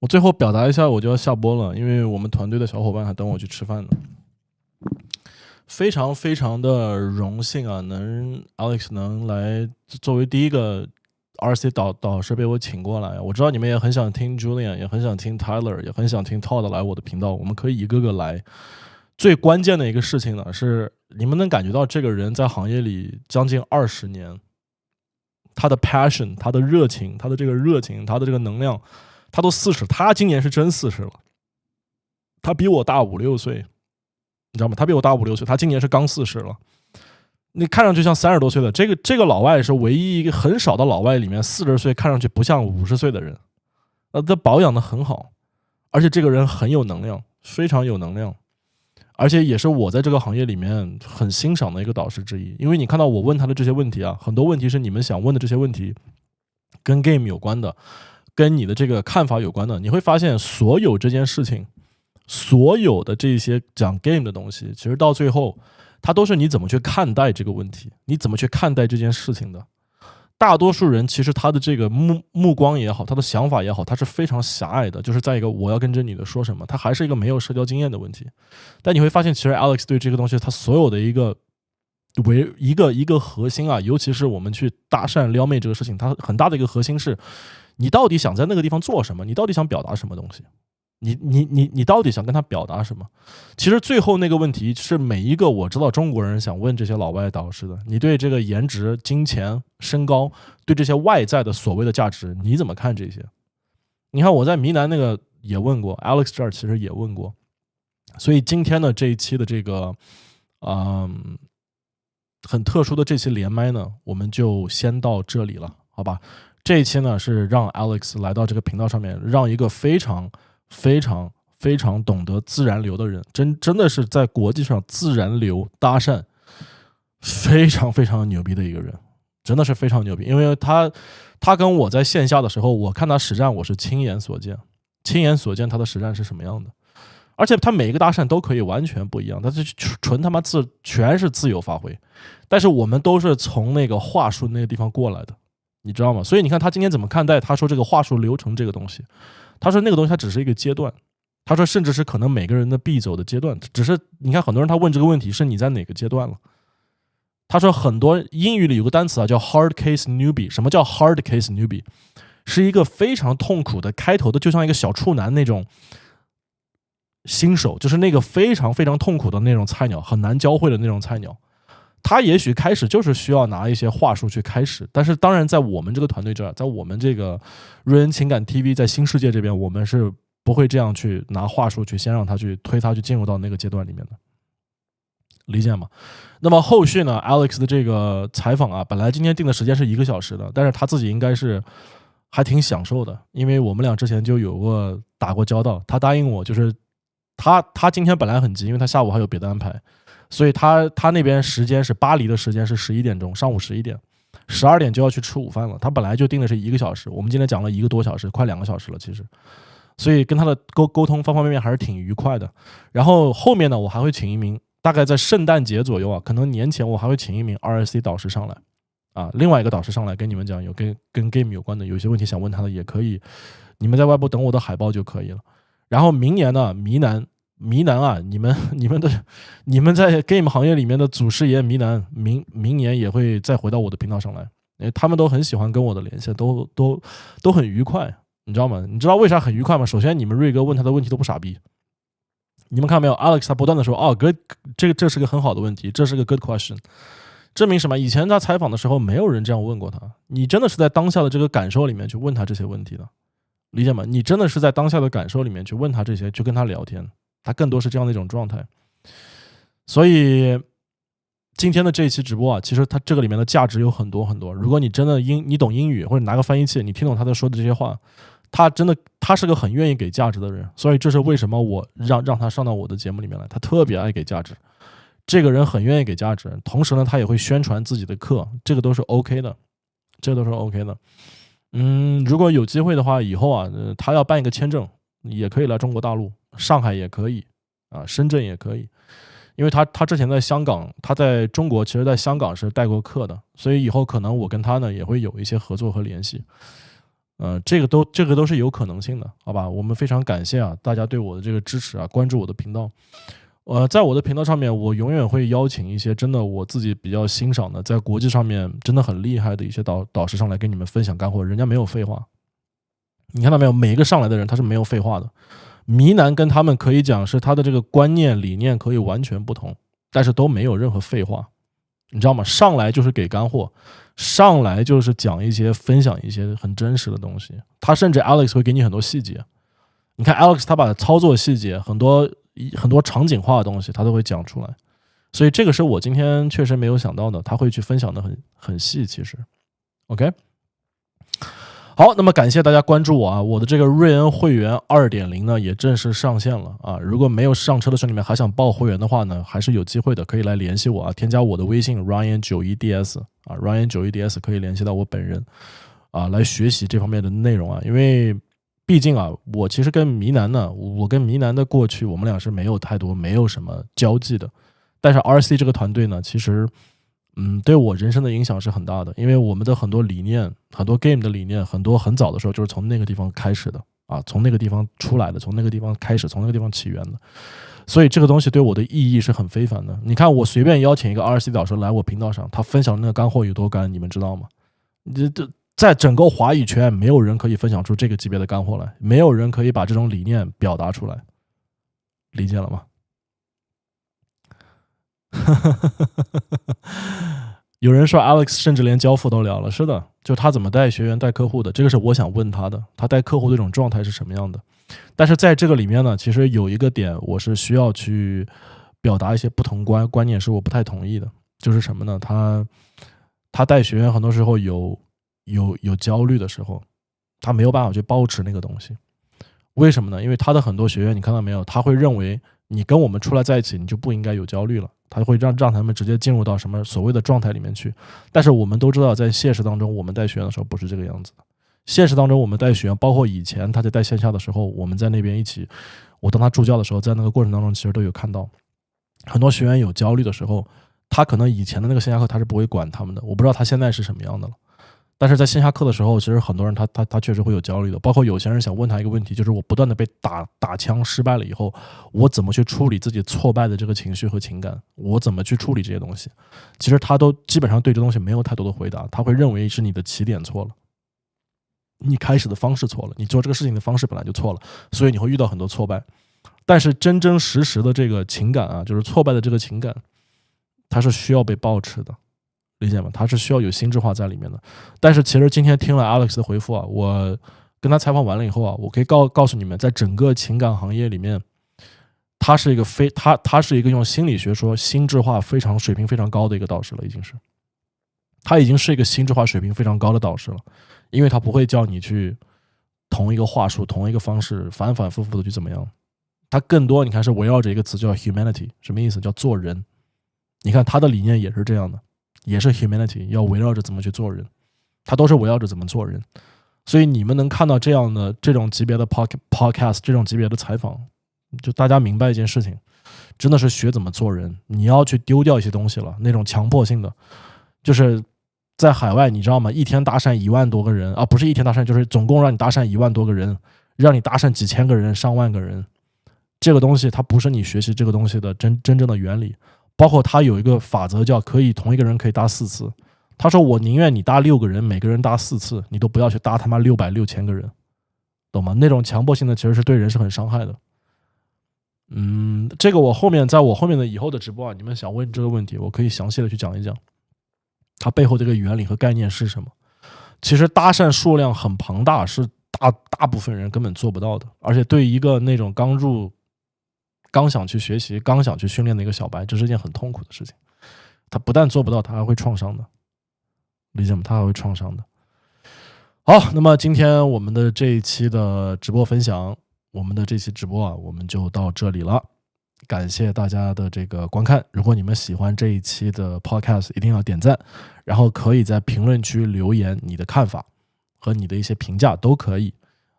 我最后表达一下，我就要下播了，因为我们团队的小伙伴还等我去吃饭呢。非常非常的荣幸啊，Alex 能来作为第一个 RSD 导师被我请过来。我知道你们也很想听 Julian， 也很想听 Tyler， 也很想听 Todd 来我的频道，我们可以一个个来。最关键的一个事情呢，是你们能感觉到这个人在行业里将近20年，他的 passion， 他的热情，他的这个能量，他都40，他今年是真40了，他比我大5-6岁。你知道吗？他比我大5-6岁，他今年是刚40了。你看上去像30多岁的，这个老外是唯一一个很少的老外里面40岁看上去不像50岁的人。他保养的很好，而且这个人很有能量，非常有能量，而且也是我在这个行业里面很欣赏的一个导师之一。因为你看到我问他的这些问题啊，很多问题是你们想问的这些问题，跟 game 有关的，跟你的这个看法有关的。你会发现，所有这件事情。所有的这些讲 game 的东西，其实到最后它都是你怎么去看待这个问题，你怎么去看待这件事情的。大多数人其实他的这个目光也好，他的想法也好，他是非常狭隘的，就是在一个我要跟这女的说什么，他还是一个没有社交经验的问题。但你会发现，其实 Alex 对这个东西他所有的一个核心啊，尤其是我们去搭讪撩妹这个事情，它很大的一个核心是你到底想在那个地方做什么，你到底想表达什么东西，你到底想跟他表达什么？其实最后那个问题是每一个我知道中国人想问这些老外导师的，你对这个颜值、金钱、身高，对这些外在的所谓的价值，你怎么看这些？你看我在迷南那个也问过 ，Alex 这儿其实也问过，所以今天的这一期的这个很特殊的这期连麦呢，我们就先到这里了，好吧？这一期呢是让 Alex 来到这个频道上面，让一个非常懂得自然流的人，真的是在国际上自然流搭讪非常牛逼的一个人，真的是非常牛逼。因为他跟我在线下的时候，我看他实战，我是亲眼所见他的实战是什么样的。而且他每一个搭讪都可以完全不一样，他是纯他妈全是自由发挥。但是我们都是从那个话术那个地方过来的，你知道吗？所以你看他今天怎么看待他说这个话术流程这个东西。他说那个东西它只是一个阶段，他说甚至是可能每个人的必走的阶段，只是你看很多人他问这个问题是你在哪个阶段了。他说很多英语里有个单词啊叫 hard case newbie， 什么叫 hard case newbie？ 是一个非常痛苦的开头的，就像一个小处男那种新手，就是那个非常痛苦的那种菜鸟，很难教会的那种菜鸟。他也许开始就是需要拿一些话术去开始，但是当然在我们这个团队这儿，在我们这个瑞恩情感 TV 在新世界这边，我们是不会这样去拿话术去先让他去推他去进入到那个阶段里面的，理解吗？那么后续呢 Alex 的这个采访啊，本来今天定的时间是1个小时的，但是他自己应该是还挺享受的，因为我们俩之前就有过打过交道，他答应我就是他今天本来很急，因为他下午还有别的安排，所以他那边时间是巴黎的时间是11点钟，上午11点，12点就要去吃午饭了。他本来就定的是1个小时，我们今天讲了1个多小时，快2个小时了其实，所以跟他的沟通方方面面还是挺愉快的。然后后面呢，我还会请一名，大概在圣诞节左右啊，可能年前我还会请一名 RSD 导师上来啊，另外一个导师上来跟你们讲有跟 game 有关的，有些问题想问他的也可以，你们在外部等我的海报就可以了。然后明年呢，迷男啊，你们在 game 行业里面的祖师爷迷男，明年也会再回到我的频道上来，因为他们都很喜欢跟我的连线，都很愉快，你知道吗？你知道为啥很愉快吗？首先，你们瑞哥问他的问题都不傻逼，你们看没有 ？Alex 他不断的说，哦，哥，这是个很好的问题，这是个 good question， 证明什么？以前他采访的时候，没有人这样问过他，你真的是在当下的这个感受里面去问他这些问题的。理解吗？你真的是在当下的感受里面去问他这些，去跟他聊天，他更多是这样的一种状态。所以今天的这一期直播啊，其实它这个里面的价值有很多。如果你真的你懂英语，或者拿个翻译器，你听懂他在说的这些话，他是个很愿意给价值的人，所以这是为什么我让他上到我的节目里面来，他特别爱给价值。这个人很愿意给价值，同时呢，他也会宣传自己的课，这个都是 OK 的，这都是 OK 的。如果有机会的话，以后啊，他要办一个签证，也可以来中国大陆，上海也可以啊，深圳也可以，因为他之前在香港，他在中国其实在香港是带过课的，所以以后可能我跟他呢也会有一些合作和联系。这个都是有可能性的，好吧？我们非常感谢啊，大家对我的这个支持啊，关注我的频道。在我的频道上面，我永远会邀请一些真的我自己比较欣赏的，在国际上面真的很厉害的一些导师上来跟你们分享干货，人家没有废话。你看到没有？每一个上来的人他是没有废话的。迷男跟他们可以讲是他的这个观念理念可以完全不同，但是都没有任何废话，你知道吗？上来就是给干货，上来就是讲一些分享一些很真实的东西。他甚至 Alex 会给你很多细节，你看 Alex 他把操作细节很多场景化的东西他都会讲出来，所以这个是我今天确实没有想到的，他会去分享的很细。其实 OK， 好，那么感谢大家关注我啊，我的这个瑞恩会员 2.0 呢也正式上线了啊，如果没有上车的兄弟们还想报会员的话呢，还是有机会的，可以来联系我啊，添加我的微信 Ryan91DS 啊 Ryan91DS 可以联系到我本人啊，来学习这方面的内容啊，因为毕竟啊，我其实跟迷男的过去我们俩是没有什么交际的，但是 RC 这个团队呢，其实对我人生的影响是很大的，因为我们的很多理念，很多 game 的理念，很多很早的时候就是从那个地方开始的啊，从那个地方出来的，从那个地方开始，从那个地方起源的，所以这个东西对我的意义是很非凡的。你看我随便邀请一个 RC 导师来我频道上，他分享那个干货有多干，你们知道吗？在整个华语圈没有人可以分享出这个级别的干货来，没有人可以把这种理念表达出来，理解了吗？有人说 Alex 甚至连交付都聊了，是的，就他怎么带学员带客户的，这个是我想问他的，他带客户的这种状态是什么样的。但是在这个里面呢，其实有一个点我是需要去表达一些不同观念，是我不太同意的，就是什么呢？他带学员很多时候有焦虑的时候，他没有办法去保持那个东西。为什么呢？因为他的很多学员你看到没有，他会认为你跟我们出来在一起你就不应该有焦虑了，他会让他们直接进入到什么所谓的状态里面去。但是我们都知道在现实当中我们带学员的时候不是这个样子的，现实当中我们带学员，包括以前他在带线下的时候，我们在那边一起，我当他助教的时候，在那个过程当中其实都有看到很多学员有焦虑的时候，他可能以前的那个线下课他是不会管他们的，我不知道他现在是什么样的了。但是在线下课的时候，其实很多人他确实会有焦虑的，包括有些人想问他一个问题，就是我不断的被打枪失败了以后，我怎么去处理自己挫败的这个情绪和情感，我怎么去处理这些东西。其实他都基本上对这东西没有太多的回答，他会认为是你的起点错了，你开始的方式错了，你做这个事情的方式本来就错了，所以你会遇到很多挫败。但是真真实实的这个情感啊，就是挫败的这个情感，它是需要被保持的，理解吗？它是需要有心智化在里面的。但是其实今天听了 Alex 的回复啊，我跟他采访完了以后啊，我可以告诉你们，在整个情感行业里面，他是一个用心理学说心智化水平非常高的一个导师了，他已经是一个心智化水平非常高的导师了，因为他不会叫你去同一个话术、同一个方式反反复复的去怎么样，他更多你看是围绕着一个词叫 humanity， 什么意思？叫做人。你看他的理念也是这样的，也是 humanity， 要围绕着怎么去做人，他都是围绕着怎么做人。所以你们能看到这样的这种级别的 podcast， 这种级别的采访，就大家明白一件事情，真的是学怎么做人。你要去丢掉一些东西了，那种强迫性的，就是在海外你知道吗？一天搭讪1万多个人啊，不是一天搭讪，就是总共让你搭讪1万多个人，让你搭讪几千个人、上万个人，这个东西它不是你学习这个东西的真正的原理。包括他有一个法则叫同一个人可以搭4次，他说我宁愿你搭6个人，每个人搭4次，你都不要去搭他妈600、6000个人，懂吗？那种强迫性的其实是对人是很伤害的。这个在我后面的以后的直播啊，你们想问这个问题，我可以详细的去讲一讲它背后这个原理和概念是什么。其实搭讪数量很庞大，是大部分人根本做不到的，而且对一个那种刚想去学习、刚想去训练的一个小白，这是一件很痛苦的事情。他不但做不到，他还会创伤的，理解吗？他还会创伤的。好，那么今天我们的这一期的直播分享，我们的这期直播啊，我们就到这里了。感谢大家的这个观看，如果你们喜欢这一期的 podcast， 一定要点赞，然后可以在评论区留言你的看法和你的一些评价都可以。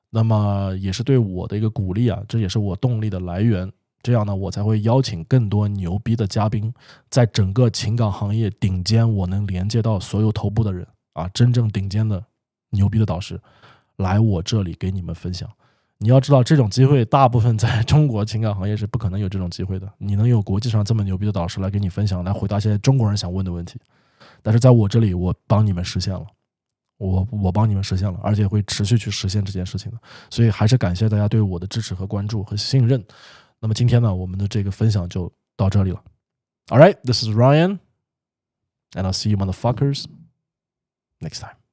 那么也是对我的一个鼓励啊，这也是我动力的来源。这样呢，我才会邀请更多牛逼的嘉宾，在整个情感行业顶尖，我能连接到所有头部的人啊，真正顶尖的牛逼的导师来我这里给你们分享。你要知道，这种机会大部分在中国情感行业是不可能有这种机会的。你能有国际上这么牛逼的导师来给你分享，来回答现在中国人想问的问题，但是在我这里，我帮你们实现了，我帮你们实现了，而且会持续去实现这件事情的。所以还是感谢大家对我的支持和关注和信任。那么今天呢，我们的这个分享就到这里了。All right, this is Ryan, and I'll see you motherfuckers next time.